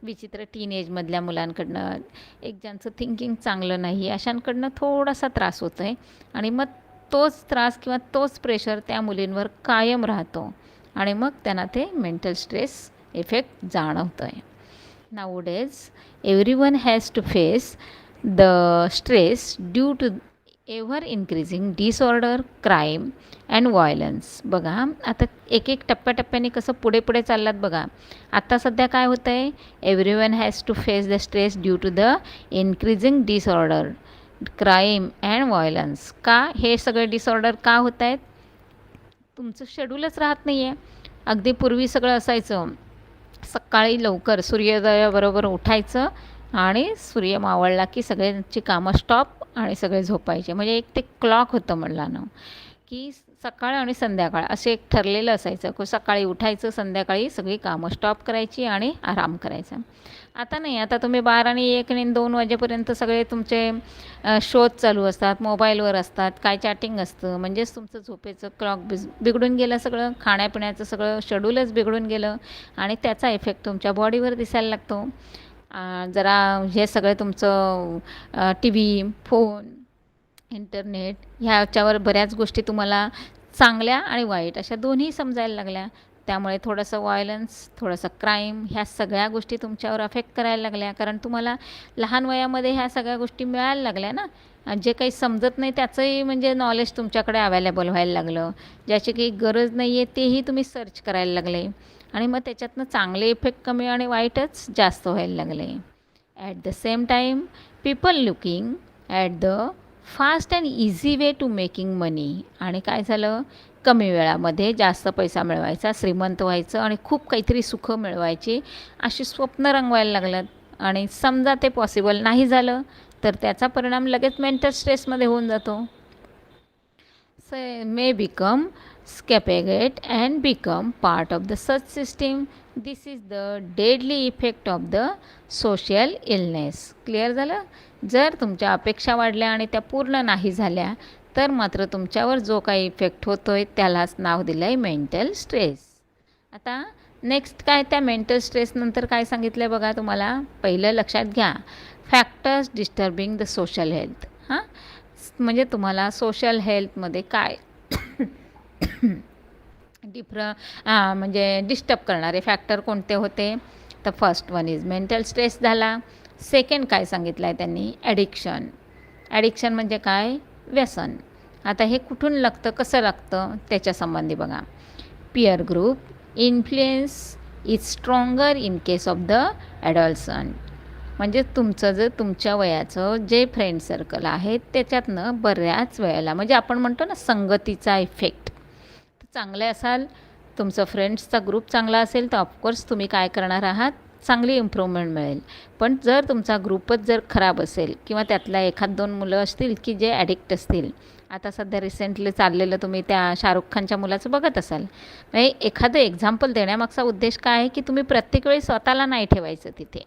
विचित्र टीन एजमधल्या मुलांकडनं, एक ज्यांचं थिंकिंग चांगलं नाही अशांकडनं थोडासा त्रास होतो आहे. आणि मग तोच त्रास किंवा तोच प्रेशर त्या मुलींवर कायम राहतो आणि मग त्यांना ते मेंटल स्ट्रेस इफेक्ट जाणवतो आहे. Nowadays everyone has to face the stress due to ever increasing disorder, crime and violence. बघा आता एक एक टप्प्याटप्प्याने कसं पुढे पुढे चाललात बघा. आता सध्या काय होतं आहे, everyone has to face the stress due to the increasing disorder, crime and violence. का हे सगळे डिसऑर्डर का होत आहेत, तुमचं शेड्यूलच राहत नाही आहे. अगदी पूर्वी सगळं असायचं सकाळी लवकर सूर्योदयाबरोबर उठायचं आणि सूर्य मावळला की सगळ्यांची कामं स्टॉप आणि सगळे झोपायचे. म्हणजे एक ते क्लॉक होतं म्हणलं की सकाळ आणि संध्याकाळ असे एक ठरलेलं असायचं की सकाळी उठायचं, संध्याकाळी सगळी कामं स्टॉप करायची आणि आराम करायचा. आता नाही, आता तुम्ही 12 आणि 1 आणि 2 वाजेपर्यंत सगळे तुमचे शोज चालू असतात, मोबाईलवर असतात, काय चॅटिंग असतं. म्हणजेच तुमचं झोपेचं क्लॉक बिघडून गेलं सगळं, खाण्यापिण्याचं सगळं शेड्यूलच बिघडून गेलं आणि त्याचा इफेक्ट तुमच्या बॉडीवर दिसायला लागतो. जरा हे सगळं तुमचं टी व्ही, फोन, इंटरनेट ह्याच्यावर बऱ्याच गोष्टी तुम्हाला चांगल्या आणि वाईट अशा दोन्ही समजायला लागल्या. त्यामुळे थोडंसं व्हायलन्स, थोडंसं क्राईम ह्या सगळ्या गोष्टी तुमच्यावर अफेक्ट करायला लागल्या. कारण तुम्हाला लहान वयामध्ये ह्या सगळ्या गोष्टी मिळायला लागल्या ना. जे काही समजत नाही त्याचंही म्हणजे नॉलेज तुमच्याकडे अवेलेबल व्हायला लागलं. ज्याची काही गरज नाही आहे तेही तुम्ही सर्च करायला लागले आणि मग त्याच्यातनं चांगले इफेक्ट कमी आणि वाईटच जास्त व्हायला लागले. At the same time people looking at the fast and easy way to making money. आणि काय झालं, कमी वेळामध्ये जास्त पैसा मिळवायचा, श्रीमंत व्हायचं आणि खूप काहीतरी सुखं मिळवायची अशी स्वप्न रंगवायला लागलं. आणि समजा ते पॉसिबल नाही झालं तर त्याचा परिणाम लगेच मेंटल स्ट्रेसमध्ये होऊन जातो. may become scapegoat and become part of the such system. This is the deadly effect of the social illness. Clear झालं. जर तुमच्या अपेक्षा वाढल्या आणि त्या पूर्ण नाही झाल्या तर मात्र तुमच्यावर जो काही इफेक्ट होतोय त्यालाच नाव दिलं आहे मेंटल स्ट्रेस. आता नेक्स्ट काय, त्या मेंटल स्ट्रेसनंतर काय सांगितलं आहे बघा तुम्हाला. पहिलं लक्षात घ्या, factors disturbing the social health. म्हणजे तुम्हाला सोशल हेल्थमध्ये काय म्हणजे डिस्टर्ब करणारे फॅक्टर कोणते होते. तर first one is mental stress झाला. सेकंड काय सांगितलं आहे त्यांनी, ॲडिक्शन. ॲडिक्शन म्हणजे काय, व्यसन. आता हे कुठून लागतं, कसं लागतं त्याच्या संबंधी बघा. Peer group influence is stronger in case of the adolescent. म्हणजे तुमचं जर तुमच्या वयाचं जे फ्रेंड सर्कल आहे त्याच्यातनं बऱ्याच वेळेला म्हणजे आपण म्हणतो ना संगतीचा इफेक्ट, चांगले असाल, तुमचं फ्रेंड्सचा ग्रुप चांगला असेल तर ऑफकोर्स तुम्ही काय करणार आहात, चांगली इम्प्रूव्हमेंट मिळेल. पण जर तुमचा ग्रुपच जर खराब असेल किंवा त्यातला एखाद दोन मुलं असतील की जे ॲडिक्ट असतील. आता सध्या रिसेंटली चाललेलं तुम्ही त्या शाहरुख खानच्या मुलाचं बघत असाल. म्हणजे एखादं एक्झाम्पल देण्यामागचा उद्देश काय आहे की तुम्ही प्रत्येक वेळी स्वतःला नाही ठेवायचं तिथे.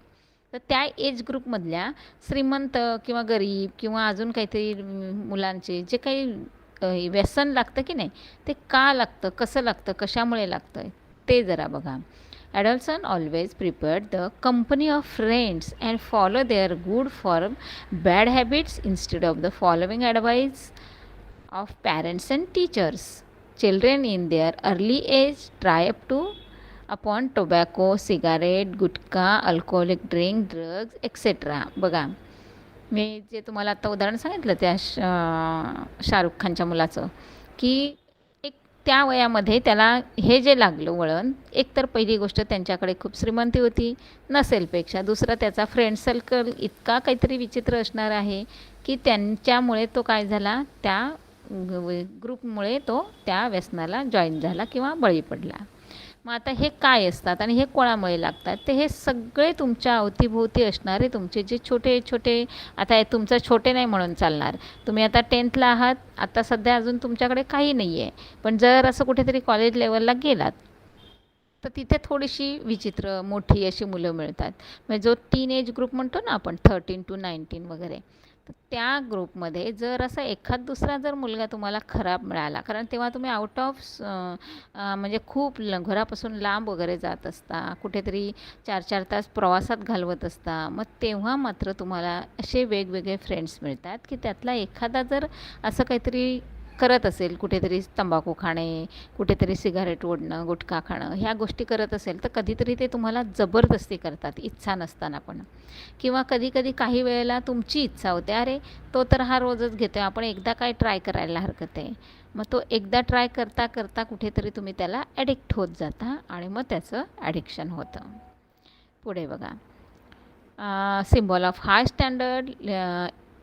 तर त्या एज ग्रुपमधल्या श्रीमंत किंवा गरीब किंवा अजून काहीतरी मुलांचे जे काही व्यसन लागतं की नाही, ते का लागतं, कसं लागतं, कशामुळे लागतं ते जरा बघा. Adolescents always prepared the company of friends and follow their good form bad habits instead of the following advice of parents and teachers. Children in their early age try up to upon tobacco, cigarette, gutkha, alcoholic drink, drugs, etc. बघा, मी जे तुम्हाला आता उदाहरण सांगितलं त्या शाहरुख खानच्या मुलाचं, की त्या वयामध्ये त्याला हे जे लागलं वळण, एकतर पहिली गोष्ट त्यांच्याकडे खूप श्रीमंती होती नसेलपेक्षा, दुसरा त्याचा फ्रेंड सर्कल इतका काहीतरी विचित्र असणार आहे की त्यांच्यामुळे तो काय झाला, त्या ग्रुपमुळे तो त्या व्यसनाला जॉईन झाला किंवा बळी पडला. मग आता हे काय असतात आणि हे कोणामुळे लागतात, तर हे सगळे तुमच्या अवतीभोवती असणारे तुमचे जे छोटे छोटे, आता तुमचं छोटे नाही म्हणून चालणार, तुम्ही आता 10thला आहात, आता सध्या अजून तुमच्याकडे काही नाही आहे, पण जर असं कुठेतरी कॉलेज लेवलला गेलात तर तिथे थोडीशी विचित्र मोठी अशी मुलं मिळतात. म्हणजे जो टीन ग्रुप म्हणतो ना आपण 13 to 19 वगैरे, तर त्या ग्रुपमध्ये जर असा एखाद दुसरा जर मुलगा तुम्हाला खराब मिळाला, कारण तेव्हा तुम्ही आउट ऑफ म्हणजे खूप घरापासून लांब वगैरे जात असता, कुठेतरी 4-4 तास प्रवासात घालवत असता, मग तेव्हा मात्र तुम्हाला असे वेगवेगळे फ्रेंड्स मिळतात की त्यातला एखादा जर असं काहीतरी करत असेल, कुठेतरी तंबाखू खाणे, कुठेतरी सिगारेट ओढणं, गुटखा खाणं, ह्या गोष्टी करत असेल तर कधीतरी ते तुम्हाला जबरदस्ती करतात इच्छा नसताना पण. किंवा कधी काही वेळेला तुमची इच्छा होते, अरे तो तर हा रोजच घेतो आहे, आपण एकदा काय ट्राय करायला हरकत आहे. मग तो एकदा ट्राय करता करता कुठेतरी तुम्ही त्याला ॲडिक्ट होत जाता आणि मग त्याचं ॲडिक्शन होतं. पुढे बघा, symbol of high standard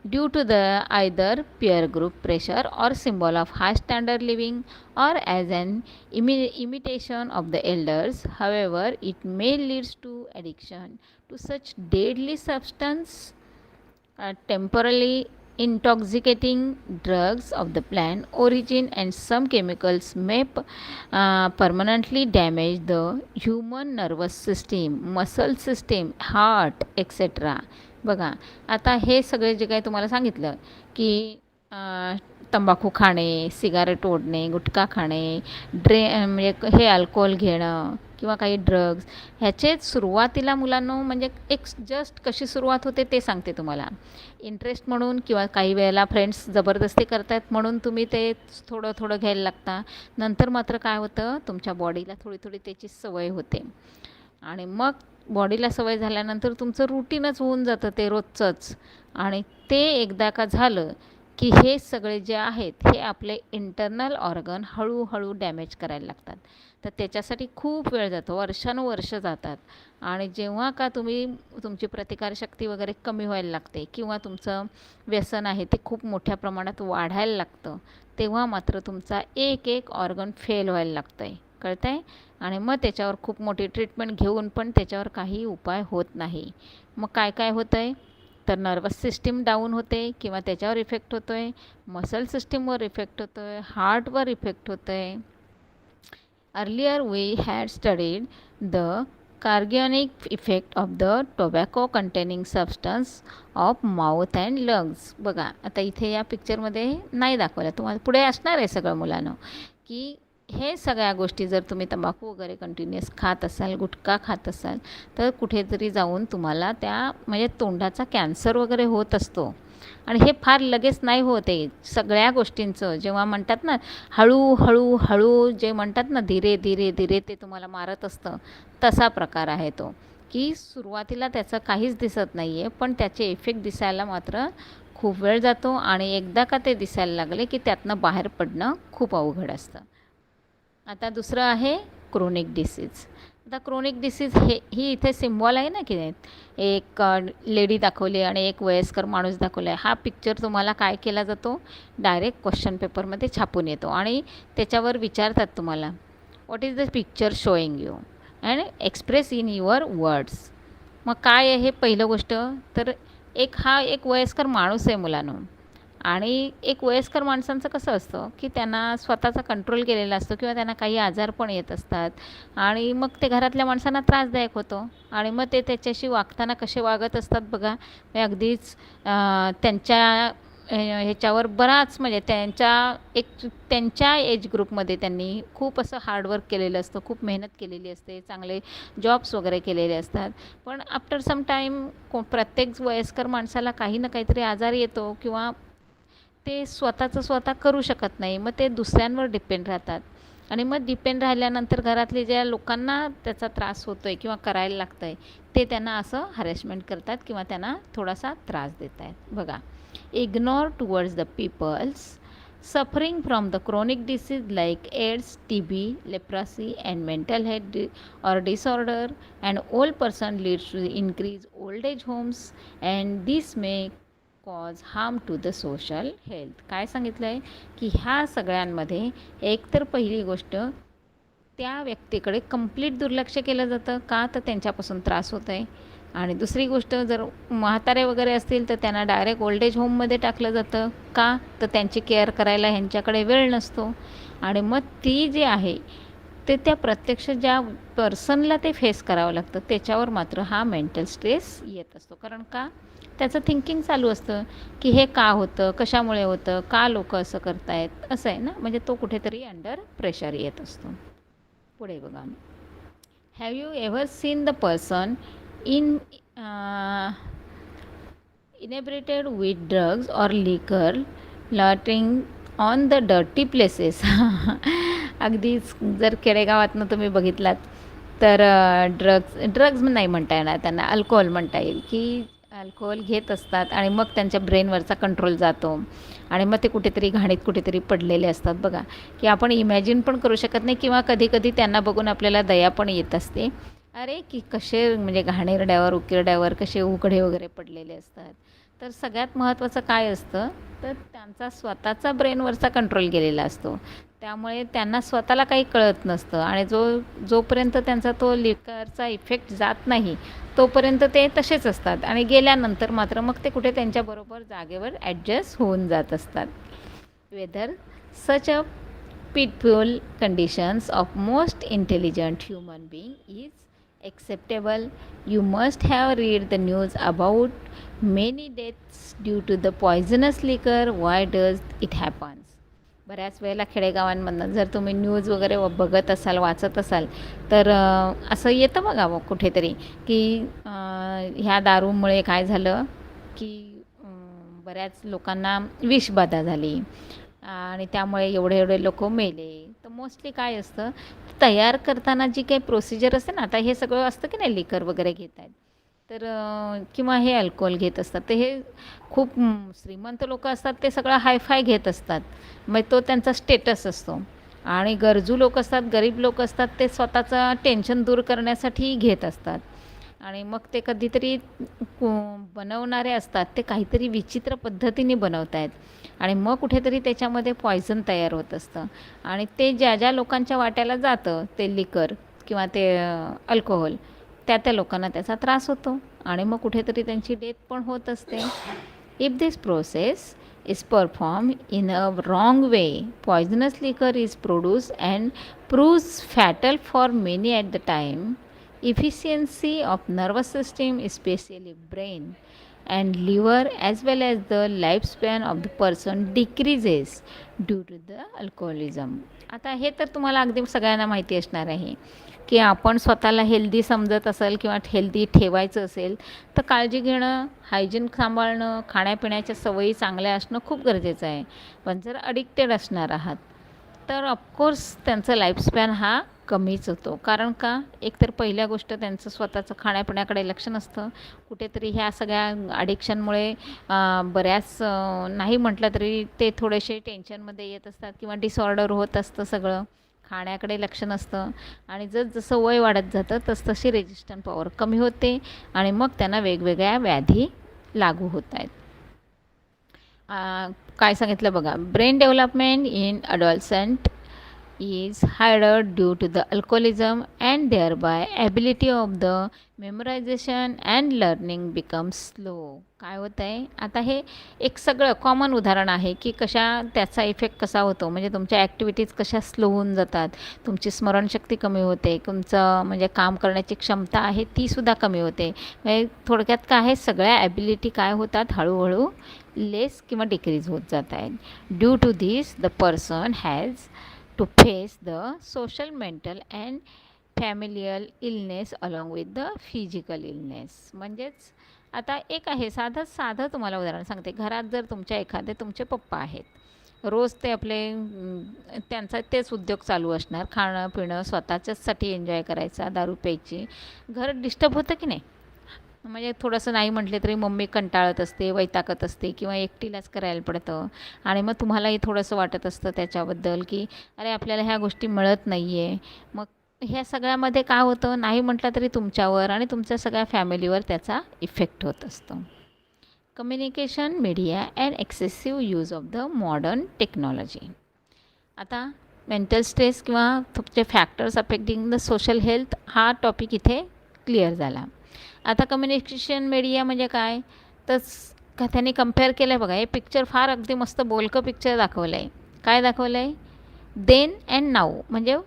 due to the either peer group pressure or symbol of high standard living or as an imitation of the elders. However, it may lead to addiction to such deadly substance, temporarily intoxicating drugs of the plant origin, and some chemicals may permanently damage the human nervous system, muscle system, heart, etc. बघा, आता हे सगळे जे काही तुम्हाला सांगितलं की तंबाखू खाणे, सिगारेट ओढणे, गुटखा खाणे, म्हणजे हे अल्कोहोल घेणं किंवा काही ड्रग्ज, ह्याचेच सुरुवातीला मुलांनो म्हणजे एक जस्ट कशी सुरुवात होते ते सांगते तुम्हाला. इंटरेस्ट म्हणून किंवा काही वेळेला फ्रेंड्स जबरदस्ती करतायत म्हणून तुम्ही ते थोडं थोडं घ्यायला लागता. नंतर मात्र काय होतं, तुमच्या बॉडीला थोडी थोडी त्याची सवय होते आणि मग बॉडीला सवय झाल्यानंतर तुमचं रुटीनच होऊन जातं ते रोजचंच. आणि ते एकदा का झालं की हे सगळे जे आहेत हे आपले इंटरनल ऑर्गन हळूहळू डॅमेज करायला लागतात. तर त्याच्यासाठी खूप वेळ जातो, वर्षानुवर्ष जातात. आणि जेव्हा का तुमची प्रतिकारशक्ती वगैरे कमी व्हायला लागते किंवा तुमचं व्यसन आहे ते खूप मोठ्या प्रमाणात वाढायला लागतं, तेव्हा मात्र तुमचा एक एक ऑर्गन फेल व्हायला लागतं आहे, कळतं आहे. आणि मग त्याच्यावर खूप मोठी ट्रीटमेंट घेऊन पण त्याच्यावर काही उपाय होत नाही. मग काय काय होतं आहे, तर नर्वस सिस्टीम डाऊन होते किंवा त्याच्यावर इफेक्ट होतो आहे, मसल सिस्टीमवर इफेक्ट होतो आहे, हार्टवर इफेक्ट होतं आहे. Earlier we had studied the cardiogenic effect of the tobacco containing substance of mouth and lungs. बघा, आता इथे या पिक्चरमध्ये नाही दाखवलं, तुम्हाला पुढे असणार आहे सगळं मुलांनो, की हे सगळ्या गोष्टी जर तुम्ही तंबाखू वगैरे कंटिन्युअस खात असाल, गुटखा खात असाल, तर कुठेतरी जाऊन तुम्हाला त्या म्हणजे तोंडाचा कॅन्सर वगैरे होत असतो. आणि हे फार लगेच नाही होते सगळ्या गोष्टींचं. जेव्हा म्हणतात ना हळूहळू हळू, जे म्हणतात ना धीरे धीरे धीरे, ते तुम्हाला मारत असतं, तसा प्रकार आहे तो. की सुरुवातीला त्याचं काहीच दिसत नाही आहे, पण त्याचे इफेक्ट दिसायला मात्र खूप वेळ जातो. आणि एकदा का ते दिसायला लागले की त्यातनं बाहेर पडणं खूप अवघड असतं. आता दुसरं आहे क्रोनिक डिसीज. आता क्रोनिक डिसीज ही इथे सिम्बॉल आहे ना, की एक लेडी दाखवली आणि एक वयस्कर माणूस दाखवला आहे. हा पिक्चर तुम्हाला काय केला जातो, डायरेक्ट क्वेश्चन पेपरमध्ये छापून येतो आणि त्याच्यावर विचारतात तुम्हाला, what is the picture showing you and express in your words. मग काय आहे हे पहिलं गोष्ट, तर हा एक वयस्कर माणूस आहे मुलांनो. आणि एक वयस्कर माणसांचं कसं असतं की त्यांना स्वतःचा कंट्रोल केलेला असतो किंवा त्यांना काही आजार पण येत असतात आणि मग ते घरातल्या माणसांना त्रासदायक होतो. आणि मग ते त्याच्याशी वागताना कसे वागत असतात बघा, म्हणजे अगदीच त्यांच्या ह्याच्यावर बराच म्हणजे त्यांच्या एज ग्रुपमध्ये त्यांनी खूप असं हार्डवर्क केलेलं असतं, खूप मेहनत केलेली असते, चांगले जॉब्स वगैरे केलेले असतात. पण आफ्टर सम टाईम प्रत्येक वयस्कर माणसाला काही ना काहीतरी आजार येतो किंवा ते स्वतःचं स्वतः करू शकत नाही, मग ते दुसऱ्यांवर डिपेंड राहतात. आणि मग डिपेंड राहिल्यानंतर घरातले ज्या लोकांना त्याचा त्रास होतो आहे किंवा करायला लागतं आहे, ते त्यांना असं हॅरेसमेंट करतात किंवा त्यांना थोडासा त्रास देत आहेत. बघा, ignore towards the peoples suffering from the chronic disease like AIDS, TB, leprosy and mental health or disorder, and old person leads to increase old age homes and this may cause harm to the social health. काय सांगितलं आहे की ह्या सगळ्यांमध्ये एकतर पहिली गोष्ट, त्या व्यक्तीकडे कंप्लीट दुर्लक्ष केलं जातं का, तर त्यांच्यापासून त्रास होत आहे. आणि दुसरी गोष्ट, जर म्हातारे वगैरे असतील तर त्यांना डायरेक्ट ओल्ड एज होममध्ये टाकलं जातं का, तर त्यांची केअर करायला ह्यांच्याकडे वेळ नसतो. आणि मग ती जी आहे ते त्या प्रत्यक्ष ज्या पर्सनला ते फेस करावं लागतं त्याच्यावर मात्र हा मेंटल स्ट्रेस येत असतो. कारण का, त्याचं थिंकिंग चालू असतं की हे का होतं, कशामुळे होतं, का लोक असं करतायत, असं आहे ना. म्हणजे तो कुठेतरी अंडर प्रेशर येत असतो. पुढे बघा, have you ever seen the person inebriated with drugs or liquor loitering on the dirty places. अगदीच जर खेडेगावातनं तुम्ही बघितलात तर ड्रग्ज नाही म्हणता येणार त्यांना, अल्कोहोल म्हणता येईल, की अल्कोहोल घेत असतात आणि मग त्यांच्या ब्रेनवरचा कंट्रोल जातो आणि मग ते कुठेतरी घाणीत कुठेतरी पडलेले असतात. बघा, की आपण इमॅजिन पण करू शकत नाही किंवा कधी कधी त्यांना बघून आपल्याला दया पण येत असते. अरे की कसे म्हणजे घाणेरड्यावर उकिरड्यावर कसे उघडे वगैरे पडलेले असतात. तर सगळ्यात महत्त्वाचं काय असतं, तर त्यांचा स्वतःचा ब्रेनवरचा कंट्रोल गेलेला असतो. त्यामुळे त्यांना स्वतःला काही कळत नसतं आणि जोपर्यंत त्यांचा तो लिकरचा इफेक्ट जात नाही, तोपर्यंत ते तसेच असतात आणि गेल्यानंतर मात्र मग ते कुठे त्यांच्याबरोबर जागेवर ॲडजस्ट होऊन जात असतात. Whether such a pitfall conditions of most intelligent human being is acceptable. You must have read the news about many deaths due to the poisonous liquor. Why does it happen? बऱ्याच वेळेला खेडेगावांमधनं जर तुम्ही news वगैरे बघत असाल, वाचत असाल, तर असं येतं बघा कुठेतरी की ह्या दारूमुळे काय झालं की बऱ्याच लोकांना विषबाधा झाली आणि त्यामुळे एवढे एवढे लोक मेले. तर मोस्टली काय असतं, तयार करताना जी काही प्रोसिजर असते ना, आता हे सगळं असतं की नाही, लिकर वगैरे घेत आहेत तर किंवा हे अल्कोहोल घेत असतात, तर हे खूप श्रीमंत लोक असतात, ते सगळं हायफाय घेत असतात, मग तो त्यांचा स्टेटस असतो. आणि गरजू लोक असतात, गरीब लोक असतात, ते स्वतःचं टेन्शन दूर करण्यासाठी घेत असतात. आणि मग ते कधीतरी बनवणारे असतात, ते काहीतरी विचित्र पद्धतीने बनवत आहेत आणि मग कुठेतरी त्याच्यामध्ये पॉयझन तयार होत असतं आणि ते ज्या ज्या लोकांच्या वाट्याला जातं ते लिकर किंवा ते अल्कोहोल, त्या लोकांना त्याचा त्रास होतो आणि मग कुठेतरी त्यांची डेथ पण होत असते. If this process is performed in a wrong way, poisonous liquor is produced and proves fatal for many at the time. Efficiency of nervous system, especially brain and liver, as well as the lifespan of the person decreases due to the alcoholism. आता हे तर तुम्हाला अगदी सगळ्यांना माहिती असणार आहे की आपण स्वतःला हेल्दी समजत असेल किंवा हेल्दी ठेवायचं असेल तर काळजी घेणं, हायजीन सांभाळणं, खाण्यापिण्याच्या सवयी चांगल्या असणं खूप गरजेचं आहे. पण जर अडिक्टेड असणार आहात तर ऑफकोर्स त्यांचं लाईफस्पॅन हा कमीच होतो. कारण का, एकतर पहिल्या गोष्ट त्यांचं स्वतःचं खाण्यापिण्याकडे लक्ष नसतं. कुठेतरी ह्या सगळ्या ॲडिक्शनमुळे बऱ्याच नाही म्हटलं तरी ते थोडेसे टेन्शनमध्ये येत असतात किंवा डिसऑर्डर होत असतं सगळं. खाण्याकडे लक्ष नसतं आणि जसं वय वाढत जातं तसतशी रेजिस्टंट पॉवर कमी होते आणि मग त्यांना वेगवेगळ्या व्याधी लागू होत आहेत. काय सांगितलं बघा, brain development in adolescent is hindered due to the alcoholism and thereby ability of the memorization and learning becomes slow. काय होतं आहे, आता हे एक सगळं कॉमन उदाहरण आहे की कशा त्याचा इफेक्ट कसा होतो, म्हणजे तुमच्या ॲक्टिव्हिटीज कशा स्लो होऊन जातात, तुमची स्मरणशक्ती कमी होते, तुमचं म्हणजे काम करण्याची क्षमता आहे तीसुद्धा कमी होते. म्हणजे थोडक्यात काय आहे, सगळ्या ॲबिलिटी काय होतात, हळूहळू लेस किंवा डिक्रीज होत जात आहेत. Due to this the person has to face the social, mental and familial illness along with the physical illness. म्हणजेच आता एक आहे साधं तुम्हाला उदाहरण सांगते. घरात जर तुमचे पप्पा आहेत, रोज ते आपले त्यांचा तेच उद्योग चालू असणार, खाणं पिणं स्वतःच्याचसाठी एन्जॉय करायचा, दारू प्यायची, घर डिस्टर्ब होतं की नाही. म्हणजे थोडंसं नाही म्हटले तरी मम्मी कंटाळत असते, वैतागत असते किंवा एकटीलाच करायला पडतं आणि मग तुम्हालाही थोडंसं वाटत असतं त्याच्याबद्दल की अरे आपल्याला ह्या गोष्टी मिळत नाही आहे. मग ह्या सगळ्यामध्ये काय होतं, नाही म्हटलं तरी तुमच्यावर आणि तुमच्या सगळ्या फॅमिलीवर त्याचा इफेक्ट होत असतो. Communication media and excessive use of the modern technology. आता मेंटल स्ट्रेस किंवा तुमचे factors affecting the social health हा टॉपिक इथे क्लिअर झाला. आता कम्युनिकेशन मीडिया म्हणजे काय, तर त्यांनी कम्पेअर केलं आहे बघा. हे पिक्चर फार अगदी मस्त बोलकं पिक्चर दाखवलं आहे. काय दाखवलं आहे, देन अँड नाऊ, म्हणजे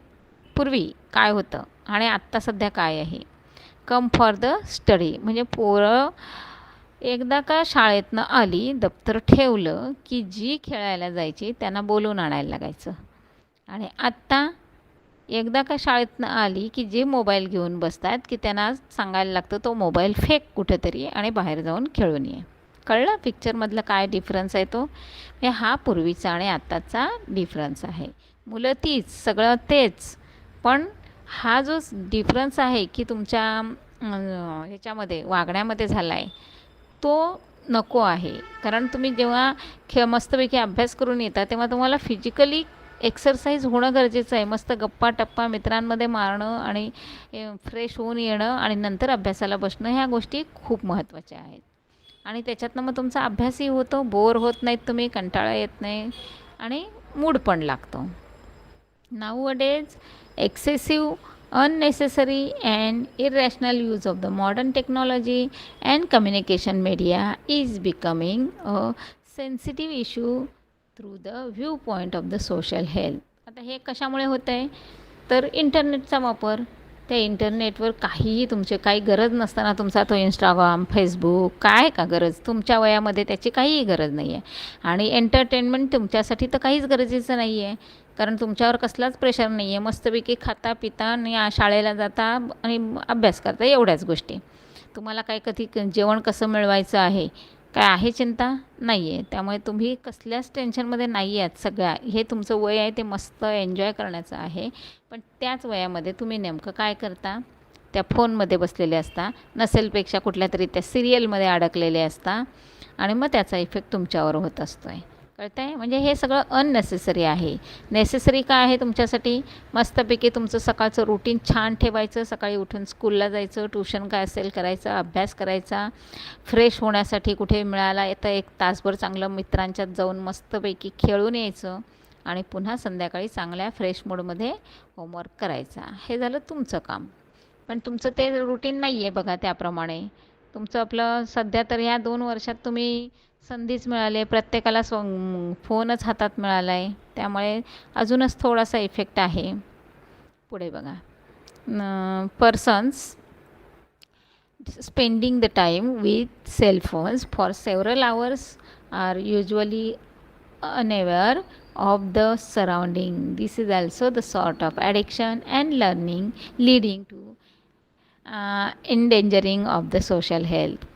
पूर्वी काय होतं आणि आत्ता सध्या काय आहे. कम फॉर द स्टडी, म्हणजे पोरं एकदा का शाळेतनं आली, दप्तर ठेवलं की जी खेळायला जायची त्यांना बोलून आणायला लागायचं. आणि आत्ता एकदा का शाळेतनं आली की जे मोबाईल घेऊन बसतात की त्यांना सांगायला लागतं तो मोबाईल फेक कुठेतरी आणि बाहेर जाऊन खेळून ये. कळलं पिक्चरमधलं काय डिफरन्स आहे तो. हे हा पूर्वीचा आणि आत्ताचा डिफरन्स आहे. मुलं तीच, सगळं तेच, पण हा जो डिफरन्स आहे की तुमच्या ह्याच्यामध्ये वागण्यामध्ये झाला आहे तो नको आहे. कारण तुम्ही जेव्हा मस्तपैकी अभ्यास करून येता तेव्हा तुम्हाला फिजिकली एक्सरसाइज होणं गरजेचं आहे. मस्त गप्पा टप्पा मित्रांमध्ये मारणं आणि फ्रेश होऊन येणं आणि नंतर अभ्यासाला बसणं, ह्या गोष्टी खूप महत्त्वाच्या आहेत. आणि त्याच्यातनं मग तुमचा अभ्यासही होतो, बोर होत नाहीत तुम्ही, कंटाळा येत नाही आणि मूड पण लागतो. Nowadays, excessive, unnecessary, and irrational use of the modern technology and communication media is becoming a sensitive issue through the viewpoint of the social health. आता हे कशामुळे होतं आहे, तर इंटरनेटचा वापर. त्या इंटरनेटवर काहीही तुमची काही गरज नसताना तुमचा तो इंस्टाग्राम, फेसबुक, काय का गरज, तुमच्या वयामध्ये त्याची काहीही गरज नाही आहे. आणि एंटरटेनमेंट तुमच्यासाठी तर काहीच गरजेचं नाही आहे, कारण तुमच्यावर कसलाच प्रेशर नाही आहे. मस्तपैकी खाता पिता आणि शाळेला जाता आणि अभ्यास करता, एवढ्याच गोष्टी. तुम्हाला काय कधी जेवण कसं मिळवायचं आहे, काय आहे चिंता नाही आहे. त्यामुळे तुम्ही कसल्याच टेन्शनमध्ये नाही आहात. सगळ्या हे तुमचं वय आहे ते मस्त एन्जॉय करण्याचं आहे. पण त्याच वयामध्ये तुम्ही नेमकं काय करता, त्या फोनमध्ये बसलेले असता, नसेलपेक्षा कुठल्या तरी त्या सिरियलमध्ये अडकलेले असता आणि मग त्याचा इफेक्ट तुमच्यावर होत असतो आहे. कळतं आहे? म्हणजे हे सगळं अननेसेसरी आहे. नेसेसरी काय आहे तुमच्यासाठी, मस्तपैकी तुमचं सकाळचं रुटीन छान ठेवायचं, सकाळी उठून स्कूलला जायचं, ट्यूशन काय असेल करायचं, अभ्यास करायचा, फ्रेश होण्यासाठी कुठे मिळाला येतं 1 तासभर चांगलं मित्रांच्यात जाऊन मस्तपैकी खेळून यायचं आणि पुन्हा संध्याकाळी चांगल्या फ्रेश मूडमध्ये होमवर्क करायचा. हे झालं तुमचं काम. पण तुमचं ते रुटीन नाही आहे बघा. त्याप्रमाणे तुमचं आपलं सध्या तर ह्या 2 वर्षात तुम्ही संधीच मिळाली आहे, प्रत्येकाला फोनच हातात मिळाला आहे, त्यामुळे अजूनच थोडासा इफेक्ट आहे. पुढे बघा, persons spending the time with cell phones for several hours are usually unaware of the surrounding. This is also the sort of addiction and learning leading to endangering of the social health.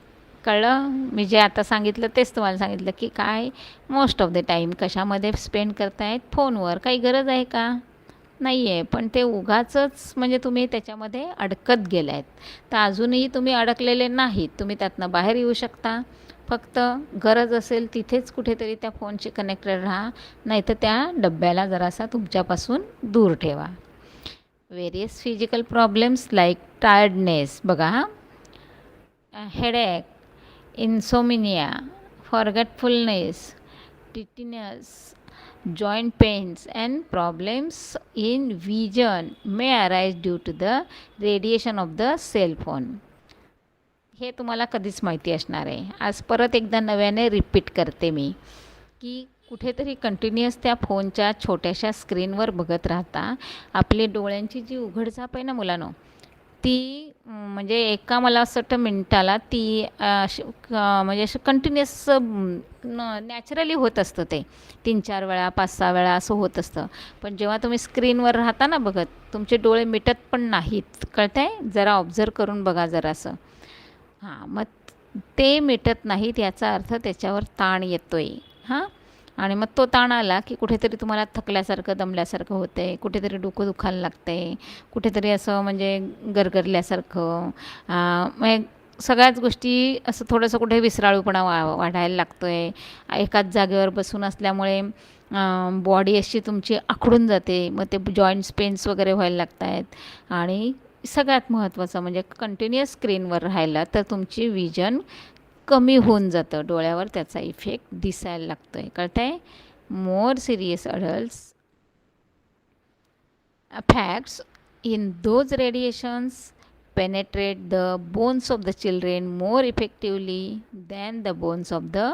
कळलं? मी जे आता सांगितलं तेच तुम्हाला सांगितलं की काय most of the time कशामध्ये स्पेंड करतायत, फोनवर. काही गरज आहे का, नाही आहे. पण ते उगाचच म्हणजे तुम्ही त्याच्यामध्ये अडकत गेले आहेत. तर अजूनही तुम्ही अडकलेले नाहीत, तुम्ही त्यातनं बाहेर येऊ शकता. फक्त गरज असेल तिथेच कुठेतरी त्या फोनशी कनेक्टेड राहा, नाहीतर त्या डब्याला जरासा तुमच्यापासून दूर ठेवा. Various physical problems like tiredness, बघा, headache, insomnia, forgetfulness, tinnitus, joint pains, and problems in vision may arise due to the radiation of the cell phone. हे तुम्हाला कधीच माहिती असणार आहे. आज परत एकदा नव्याने रिपीट करते मी की कुठेतरी कंटिन्युअस त्या फोनच्या छोट्याशा स्क्रीनवर बघत राहता आपले डोळ्यांची जी उघडझाप आहे ना मुलांनो, ती म्हणजे एका मला असं वाटतं मिनटाला ती म्हणजे असं कंटिन्युअस नॅचरली होत असतं. ते 3-4 वेळा 5-6 वेळा असं होत असतं. पण जेव्हा तुम्ही स्क्रीनवर राहता ना बघत, तुमचे डोळे मिटत पण नाहीत. कळतं आहे? जरा ऑब्झर्व करून बघा जरासं. हां, मग ते मिटत नाहीत याचा अर्थ त्याच्यावर ताण येतो आहे. हां, आणि मग तो ताण आला की कुठेतरी तुम्हाला थकल्यासारखं, दमल्यासारखं होतं आहे, कुठेतरी डोकं दुखायला लागतं आहे, कुठेतरी असं म्हणजे गरगरल्यासारखं, म्हणजे सगळ्याच गोष्टी असं थोडंसं कुठे विसराळूपणा वाढायला लागतो आहे. एकाच जागेवर बसून असल्यामुळे बॉडी अशी तुमची आखडून जाते, मग ते जॉईंट्स पेन्स वगैरे व्हायला लागत आहेत. आणि सगळ्यात महत्त्वाचं म्हणजे कंटिन्युअस स्क्रीनवर राहिला तर तुमची विजन कमी होऊन जातं, डोळ्यावर त्याचा इफेक्ट दिसायला लागतो आहे. कळतं आहे? मोर serious adults facts in those radiations penetrate the bones of the children more effectively than the bones of the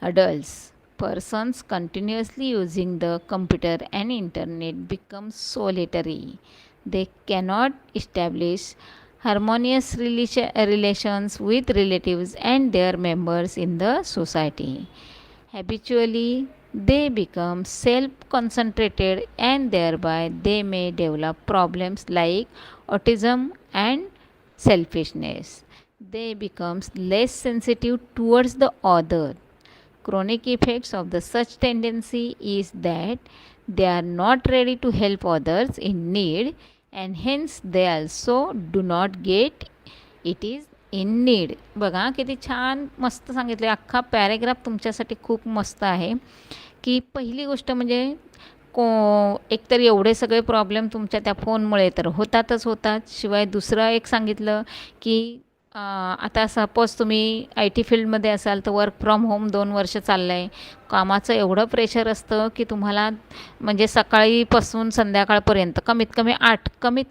adults. Persons continuously using the computer and internet become solitary. They cannot establish harmonious relations with relatives and their members in the society. Habitually, they become self-concentrated and thereby they may develop problems like autism and selfishness. They become less sensitive towards the other. Chronic effects of the such tendency is that they are not ready to help others in need and hence they also do not get it is in need. बघा किती छान मस्त सांगितलं. अख्खा paragraph तुमच्यासाठी खूप मस्त आहे की पहिली गोष्ट म्हणजे एकतर एवढे सगळे प्रॉब्लेम तुमच्या त्या फोनमुळे तर होतातच होतात. शिवाय दुसरं एक सांगितलं की आता सपोज तुम्ही आय टी फील्डमध्ये असाल तर वर्क फ्रॉम होम 2 वर्ष चाललं आहे. कामाचं एवढं प्रेशर असतं की तुम्हाला म्हणजे सकाळीपासून संध्याकाळपर्यंत कमीत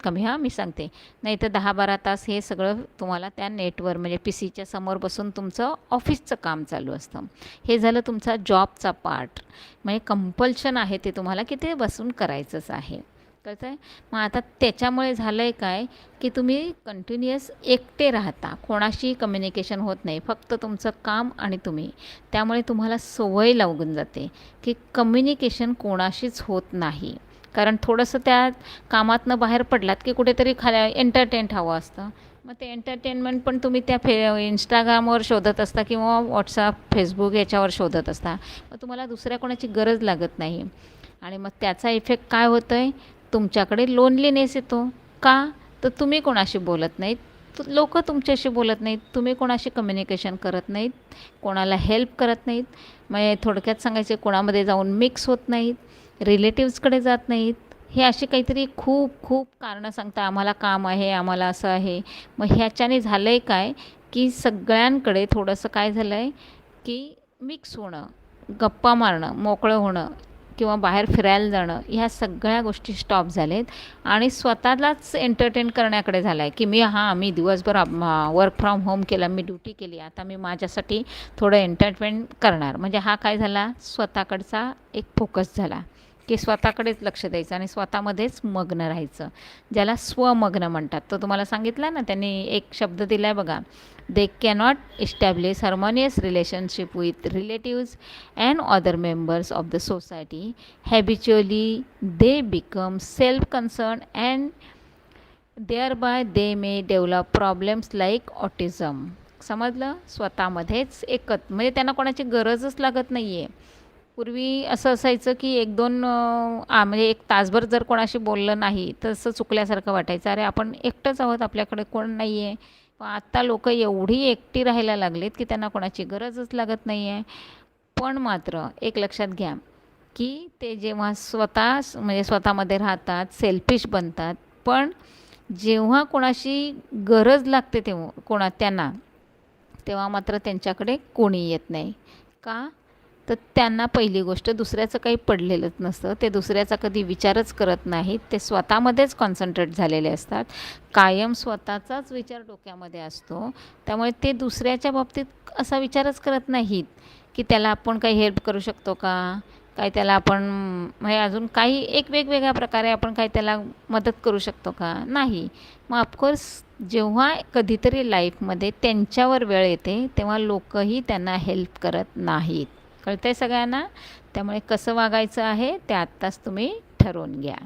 कमी मी सांगते, नाही तर 10-12 तास हे सगळं तुम्हाला त्या नेटवर म्हणजे पी सीच्या समोर बसून तुमचं ऑफिसचं काम चालू असतं. हे झालं तुमचा जॉबचा पार्ट. म्हणजे कंपल्शन आहे ते तुम्हाला की ते बसून करायचंच आहे. कळतं आहे? मग आता त्याच्यामुळे झालं आहे काय की तुम्ही कंटिन्युअस एकटे राहता, कोणाशी कम्युनिकेशन होत नाही, फक्त तुमचं काम आणि तुम्ही. त्यामुळे तुम्हाला सवय लागून जाते की कम्युनिकेशन कोणाशीच होत नाही. कारण थोडंसं त्या कामातनं बाहेर पडलात की कुठेतरी एंटरटेन हवं असतं. मग ते एंटरटेनमेंट पण तुम्ही त्या इंस्टाग्रामवर शोधत असता किंवा व्हॉट्सअप फेसबुक याच्यावर शोधत असता. मग तुम्हाला दुसऱ्या कोणाची गरज लागत नाही. आणि मग त्याचा इफेक्ट काय होतं आहे, तुमच्याकडे लोनलीनेस येतो. का? तर तुम्ही कोणाशी बोलत नाहीत, लोक तुमच्याशी बोलत नाहीत, तुम्ही कोणाशी कम्युनिकेशन करत नाहीत, कोणाला हेल्प करत नाहीत. म्हणजे थोडक्यात सांगायचे कोणामध्ये जाऊन मिक्स होत नाहीत, रिलेटिव्सकडे जात नाहीत. हे अशी काहीतरी खूप खूप कारणं सांगता, आम्हाला काम आहे, आम्हाला असं आहे. मग ह्याच्याने झालं आहे काय की सगळ्यांकडे थोडंसं काय झालं आहे की मिक्स होणं, गप्पा मारणं, मोकळं होणं किंवा बाहेर फिरायला जाणं, ह्या सगळ्या गोष्टी स्टॉप झालेत. आणि स्वतःलाच एंटरटेन करण्याकडे झालं आहे की मी दिवसभर वर्क फ्रॉम होम केलं, मी ड्युटी केली, आता मी माझ्यासाठी थोडं एंटरटेन करणार. म्हणजे हा काय झाला, स्वतःकडचा एक फोकस झाला की स्वतःकडेच लक्ष द्यायचं आणि स्वतःमध्येच मग्न राहायचं, ज्याला स्वमग्न म्हणतात. तो तुम्हाला सांगितला ना, त्यांनी एक शब्द दिला आहे बघा, they cannot establish harmonious relationship with relatives and other members of the society. Habitually they become self concern and thereby they may develop problems like autism. समजलं? स्वतःमध्येच म्हणजे त्यांना कोणाची गरजच लागत नाही आहे. पूर्वी असं असायचं की 1-2 म्हणजे 1 तासभर जर कोणाशी बोललं नाही तर असं चुकल्यासारखं वाटायचं, अरे आपण एकटंच आहोत, आपल्याकडे कोण नाही आहे. पण आत्ता लोक एवढी एकटी राहायला लागलीत की त्यांना कोणाची गरजच लागत नाही आहे. पण मात्र एक लक्षात घ्या की ते जेव्हा म्हणजे स्वतःमध्ये राहतात, सेल्फिश बनतात, पण जेव्हा कोणाशी गरज लागते त्यांना, तेव्हा मात्र त्यांच्याकडे कोणी येत नाही. का? तर त्यांना पहिली गोष्ट दुसऱ्याचं काही पडलेलंच नसतं, ते दुसऱ्याचा कधी विचारच करत नाहीत, ते स्वतःमध्येच कॉन्सन्ट्रेट झालेले असतात, कायम स्वतःचाच विचार डोक्यामध्ये असतो. त्यामुळे ते दुसऱ्याच्या बाबतीत असा विचारच करत नाहीत की त्याला आपण काही हेल्प करू शकतो का, काय त्याला आपण म्हणजे अजून काही एक वेगवेगळ्या प्रकारे आपण काही त्याला मदत करू शकतो का, नाही. मग ऑफकोर्स जेव्हा कधीतरी लाईफमध्ये त्यांच्यावर वेळ येते तेव्हा लोकही त्यांना हेल्प करत नाहीत. कळतं आहे सगळ्यांना? त्यामुळे कसं वागायचं आहे ते आत्ताच तुम्ही ठरवून घ्या.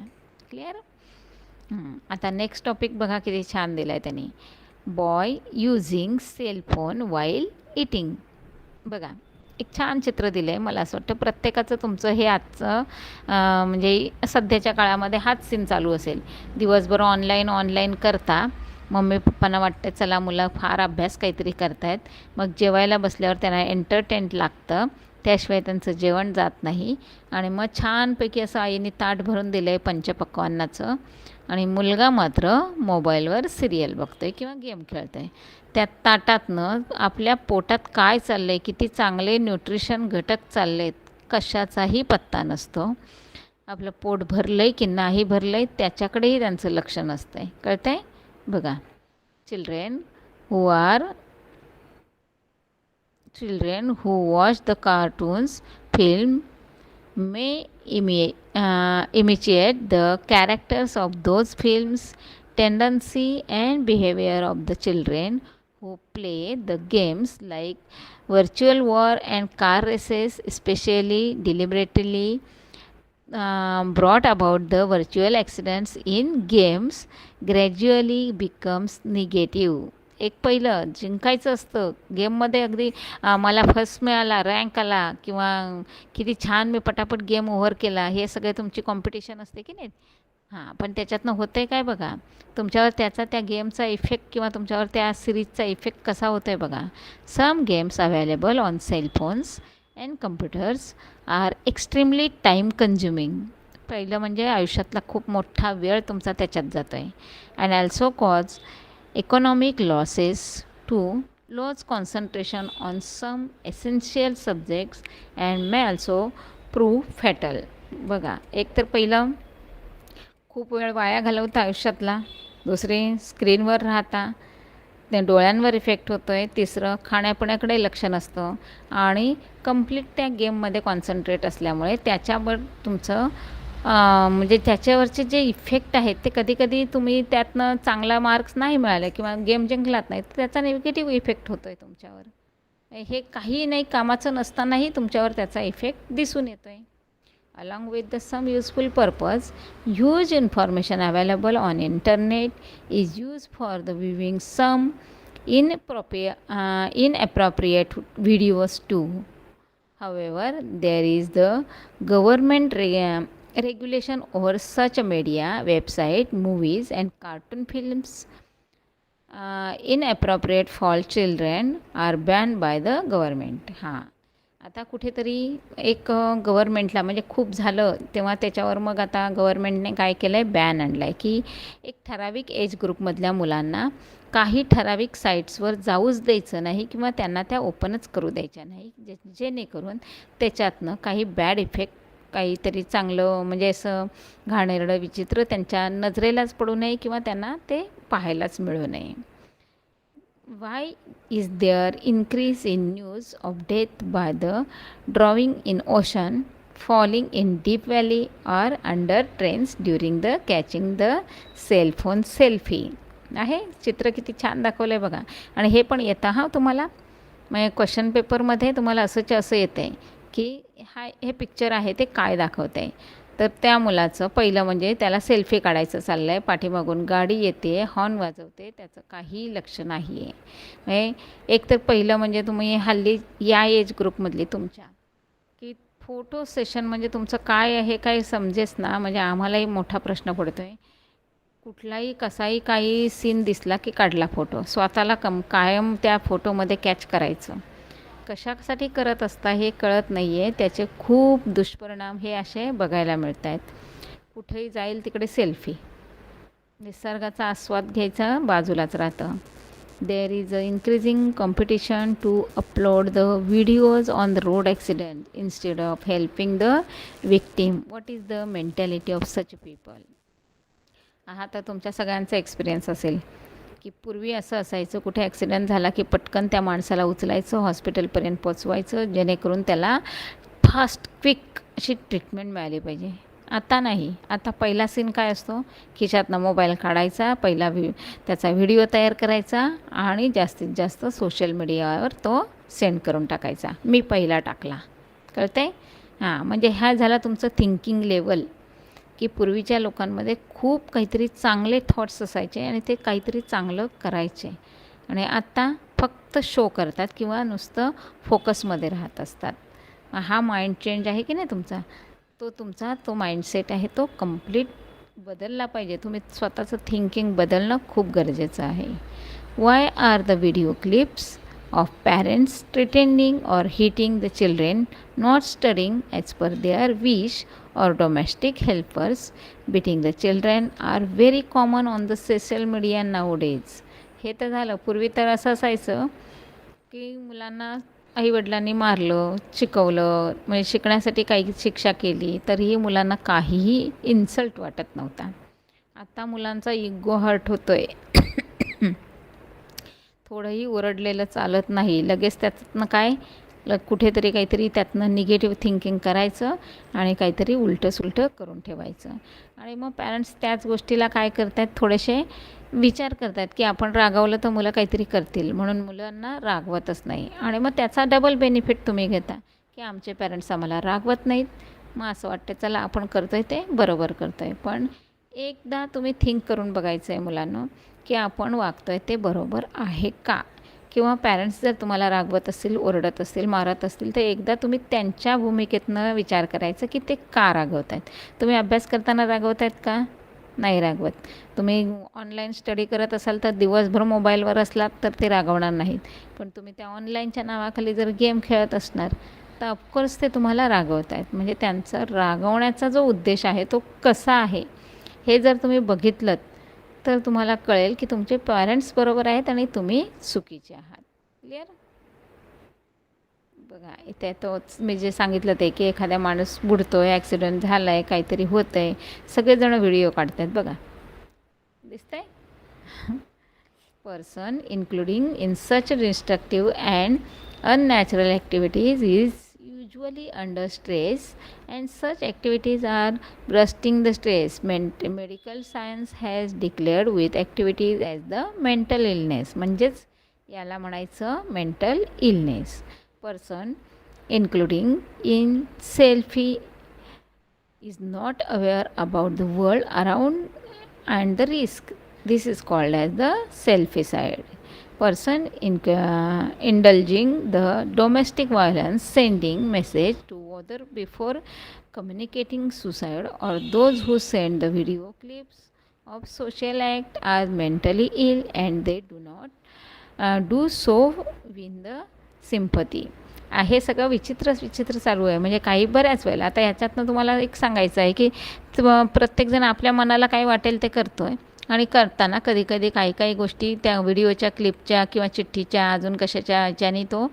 क्लिअर? आता नेक्स्ट टॉपिक बघा किती छान दिला आहे त्यांनी, boy using cellphone while eating. बघा एक छान चित्र दिलं आहे. मला असं वाटतं प्रत्येकाचं तुमचं हे आजचं म्हणजे सध्याच्या काळामध्ये हाच सीन चालू असेल. दिवसभर ऑनलाईन करता, मम्मी पप्पांना वाटतं चला मुलं फार अभ्यास काहीतरी करतायत, मग जेवायला बसल्यावर त्यांना एंटरटेन लागतं, त्याशिवाय त्यांचं जेवण जात नाही. आणि मग छानपैकी असं आईने ताट भरून दिलं आहे पंचपक्वान्नाचं, आणि मुलगा मात्र मोबाईलवर सिरियल बघतो आहे किंवा गेम खेळतो आहे. त्या ताटातनं आपल्या पोटात काय चाललं आहे, किती चांगले न्यूट्रिशन घटक चालले आहेत, कशाचाही पत्ता नसतो. आपलं पोट भरलं आहे की नाही भरलं आहे त्याच्याकडेही त्यांचं लक्ष नसतं आहे. कळतं आहे? बघा, children who watch the cartoons film may imitate the characters of those films. Tendency and behavior of the children who play the games like virtual war and car races, especially deliberately brought about the virtual accidents in games, gradually becomes negative. एक पहिलं जिंकायचं असतं गेममध्ये, अगदी मला first मिळाला, rank आला, किंवा किती छान मी पटापट गेम ओव्हर केला, हे सगळे तुमची कॉम्पिटिशन असते की नाही. पण त्याच्यातनं होतं आहे काय बघा, तुमच्यावर त्या गेमचा इफेक्ट किंवा तुमच्यावर त्या सिरीजचा इफेक्ट कसा होतो आहे बघा. Some games available on cellphones and computers are extremely time consuming. पहिलं म्हणजे आयुष्यातला खूप मोठा वेळ तुमचा त्याच्यात जातो आहे. And also cause economic losses to lose concentration on some essential subjects and may also prove fatal. बघा, एक तर पहिलं खूप वेळ वाया घालवता आयुष्यातला, दुसरे स्क्रीनवर राहता, ते डोळ्यांवर इफेक्ट होतो आहे, तिसरं खाण्यापिण्याकडे लक्ष नसतं आणि कंप्लीट त्या गेममध्ये कॉन्सन्ट्रेट असल्यामुळे त्याच्यावर तुमचं म्हणजे त्याच्यावरचे जे इफेक्ट आहेत ते कधीकधी तुम्ही त्यातनं चांगला मार्क्स नाही मिळाले किंवा गेम जिंकलात नाही तर त्याचा निगेटिव्ह इफेक्ट होतो आहे तुमच्यावर. हे काही नाही कामाचं नसतानाही तुमच्यावर त्याचा इफेक्ट दिसून येतो आहे. Along with the some useful purpose, huge information available on internet is used for the viewing some inappropriate videos too. However, there is the government regulation over such a media, website, movies and cartoon films inappropriate for children are banned by the government. हां, आता कुठेतरी एक गव्हर्मेंटला म्हणजे खूप झालं तेव्हा त्याच्यावर मग आता गव्हर्मेंटने काय केलं आहे, बॅन आणला आहे की एक ठराविक एज ग्रुपमधल्या मुलांना काही ठराविक साईट्सवर जाऊच द्यायचं नाही किंवा त्यांना त्या ओपनच करू द्यायच्या नाही, जेणेकरून त्याच्यातनं काही बॅड इफेक्ट, काहीतरी चांगलं म्हणजे असं घाणेरडं विचित्र त्यांच्या नजरेलाच पडू नये किंवा त्यांना ते पाहायलाच मिळू नये. Why is there increase in news of death by the drowning in ocean, falling in deep valley or under trains during the catching the cell phone selfie? आहे चित्र किती छान दाखवलं आहे बघा. आणि हे पण येतं हा तुम्हाला म्हणजे क्वेश्चन पेपरमध्ये तुम्हाला असंच असं येतं आहे की हे पिक्चर आहे ते काय दाखवतं आहे. तर त्या मुलाचं पहिलं म्हणजे त्याला सेल्फी काढायचं चाललं आहे, पाठीमागून गाडी येते, हॉर्न वाजवते, त्याचं काही लक्ष नाही आहे. म्हणजे एक तर पहिलं म्हणजे तुम्ही हल्ली या एज ग्रुपमधली तुमच्या की फोटो सेशन म्हणजे तुमचं काय आहे काही समजेच ना. म्हणजे आम्हालाही मोठा प्रश्न पडतो आहे, कुठलाही कसाही काही सीन दिसला की काढला फोटो, स्वतःला कायम त्या फोटोमध्ये कॅच करायचं. कशासाठी करत असता हे कळत नाही आहे. त्याचे खूप दुष्परिणाम हे असे बघायला मिळत आहेत. कुठेही जाईल तिकडे सेल्फी, निसर्गाचा आस्वाद घ्यायचा बाजूलाच राहतं. There is a increasing competition to upload the videos on the road accident instead of helping the victim. What is the mentality of such people? हा तर तुमच्या सगळ्यांचा एक्सपिरियन्स असेल की पूर्वी असं असायचं, कुठे ॲक्सिडेंट झाला की पटकन त्या माणसाला उचलायचं, हॉस्पिटलपर्यंत पोचवायचं, जेणेकरून त्याला फास्ट क्विक अशी ट्रीटमेंट मिळाली पाहिजे. आता नाही. आता पहिला सीन काय असतो, खिशातनं मोबाईल काढायचा, पहिला त्याचा व्हिडिओ तयार करायचा आणि जास्तीत जास्त सोशल मीडियावर तो सेंड करून टाकायचा. मी पहिला टाकला, कळतं आहे? हां, म्हणजे हा झाला तुमचं थिंकिंग लेवल की पूर्वीच्या लोकांमध्ये खूप काहीतरी चांगले थॉट्स असायचे आणि ते काहीतरी चांगलं करायचे आणि आत्ता फक्त शो करतात किंवा नुसतं फोकसमध्ये राहत असतात. हा माइंड चेंज आहे की नाही तुमचा तो माइंडसेट आहे तो कंप्लीट बदलला पाहिजे. तुम्ही स्वतःचं थिंकिंग बदलणं खूप गरजेचं आहे. Why are the video clips of parents pretending or hitting the children, not studying as per their wish, or domestic helpers beating the children are very common on the social media nowadays. हे तर झालं. पूर्वी तर असं असायचं की मुलांना आईवडिलांनी मारलं, शिकवलं, म्हणजे शिकण्यासाठी काही शिक्षा केली तरीही मुलांना काहीही इन्सल्ट वाटत नव्हता. आता मुलांचा इगो हर्ट होतो आहे. थोडंही ओरडलेलं चालत नाही. लगेच त्यातनं काय कुठेतरी काहीतरी त्यातनं निगेटिव्ह थिंकिंग करायचं आणि काहीतरी उलटंसुलटं करून ठेवायचं. आणि मग पॅरेंट्स त्याच गोष्टीला काय करत आहेत, थोडेसे विचार करत आहेत की आपण रागावलं तर मुलं काहीतरी करतील, म्हणून मुलांना रागवतच नाही. आणि मग त्याचा डबल बेनिफिट तुम्ही घेता की आमचे पॅरेंट्स आम्हाला रागवत नाहीत, मग असं वाटतं चला आपण करतो आहे ते बरोबर करतो आहे. पण एकदा तुम्ही थिंक करून बघायचं आहे मुलांना की आपण वागतो आहे ते बरोबर आहे का? किंवा पॅरेंट्स जर तुम्हाला रागवत असतील, ओरडत असतील, मारत असतील तर एकदा तुम्ही त्यांच्या भूमिकेतनं विचार करायचं की ते का रागवत आहेत. तुम्ही अभ्यास करताना रागवत आहेत का? नाही रागवत. तुम्ही ऑनलाईन स्टडी करत असाल तर दिवसभर मोबाईलवर असलात तर ते रागवणार नाहीत. पण तुम्ही त्या ऑनलाईनच्या नावाखाली जर गेम खेळत असणार तर ऑफकोर्स ते तुम्हाला रागवत आहेत. म्हणजे त्यांचा रागवण्याचा जो उद्देश आहे तो कसा आहे हे जर तुम्ही बघितलं तर तुम्हाला कळेल की तुमचे पॅरेंट्स बरोबर आहेत आणि तुम्ही चुकीचे आहात. क्लिअर? बघा इथे तोच मी जे सांगितलं ते की एखादा माणूस बुडतोय, ॲक्सिडेंट झाला आहे, काहीतरी होतं आहे, सगळेजण व्हिडिओ काढत आहेत बघा. दिसतंय? Person including in such destructive and unnatural activities is usually under stress, and such activities are bursting the stress. Medical science has declared with activities as the mental illness. म्हणजेच याला म्हणायचं mental illness. Person including in selfie is not aware about the world around and the risk. This is called as the selficide. Person indulging the domestic violence, sending message to other before communicating suicide, or those who send the video clips of social act are mentally ill and they do not do so win the sympathy. हे सगळं विचित्र चालू आहे. म्हणजे काही बऱ्याच वेळेला आता ह्याच्यातनं तुम्हाला एक सांगायचं आहे की प्रत्येकजण आपल्या मनाला काय वाटेल ते करतो आहे, आणि करताना कधी काही गोष्टी त्या व्हिडिओच्या क्लिपच्या किंवा चिठ्ठीच्या अजून कशाच्या ह्याच्याने तो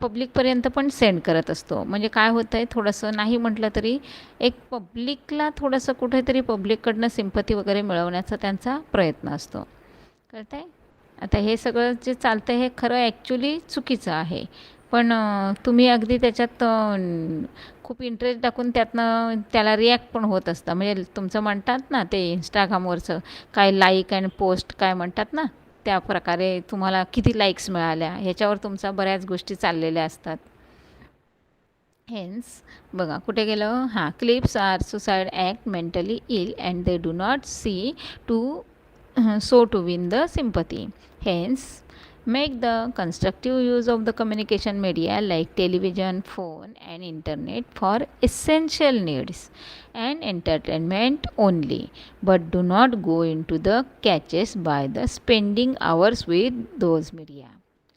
पब्लिकपर्यंत पण सेंड करत असतो. म्हणजे काय होतं आहे, थोडंसं नाही म्हटलं तरी एक पब्लिकला थोडंसं कुठेतरी पब्लिककडनं सिंपती वगैरे मिळवण्याचा त्यांचा प्रयत्न असतो. कळतं आहे? आता हे सगळं जे चालतं आहे हे खरं ॲक्च्युली चुकीचं आहे. पण तुम्ही अगदी त्याच्यात खूप इंटरेस्ट टाकून त्यातनं त्याला रिॲक्ट पण होत असतं. म्हणजे तुमचं म्हणतात ना ते इंस्टाग्रामवरचं काय लाईक अँड पोस्ट काय म्हणतात ना, त्या प्रकारे तुम्हाला किती लाईक्स मिळाल्या ह्याच्यावर तुमचा बऱ्याच गोष्टी चाललेल्या असतात. हेन्स बघा कुठे गेलं, हां, clips are suicide act mentally ill and they do not see to so to win the sympathy. Hence, make the constructive use of the communication media like television, phone, and internet for essential needs and entertainment only, but do not go into the catches by the spending hours with those media.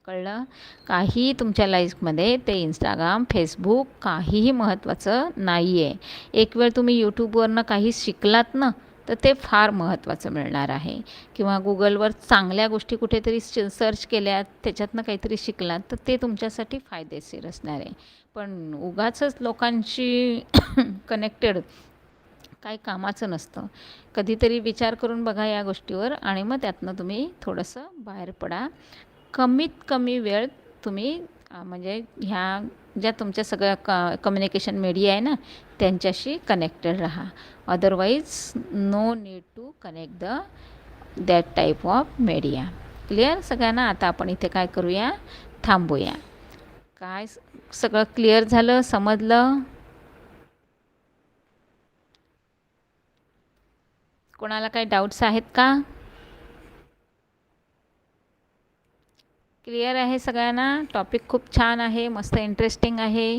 कळलं? काही तुमच्या लाईफमध्ये ते Instagram, Facebook काहीही महत्त्वाचं नाही आहे. एक वेळ तुम्ही यूट्यूबवरनं काही शिकलात ना, तर ते फार महत्त्वाचं मिळणार आहे. किंवा गुगलवर चांगल्या गोष्टी कुठेतरी सर्च केल्यात, त्याच्यातनं काहीतरी शिकलात, तर ते तुमच्यासाठी फायदेशीर असणार आहे. पण उगाचच लोकांशी कनेक्टेड काही कामाचं नसतं. कधीतरी विचार करून बघा या गोष्टीवर आणि मग त्यातनं तुम्ही थोडंसं बाहेर पडा. कमीत कमी वेळ तुम्ही म्हणजे ह्या ज्या तुमच्या सगळ्या कम्युनिकेशन मीडिया आहे ना त्यांच्याशी कनेक्टेड राहा. Otherwise no need to connect that type of media. Clear सगळ्यांना? आता आपण इथे काय करूया, थांबूया. काय सगळं क्लिअर झालं, समजलं? कोणाला काही डाऊट्स आहेत का? क्लिअर आहे सगळ्यांना? टॉपिक खूप छान आहे, मस्त इंटरेस्टिंग आहे.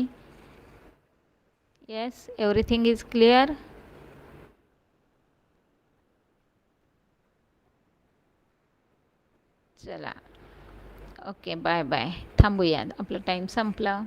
Yes, everything is clear. चला, ओके, बाय बाय. थांबूया, आपला टाईम संपला.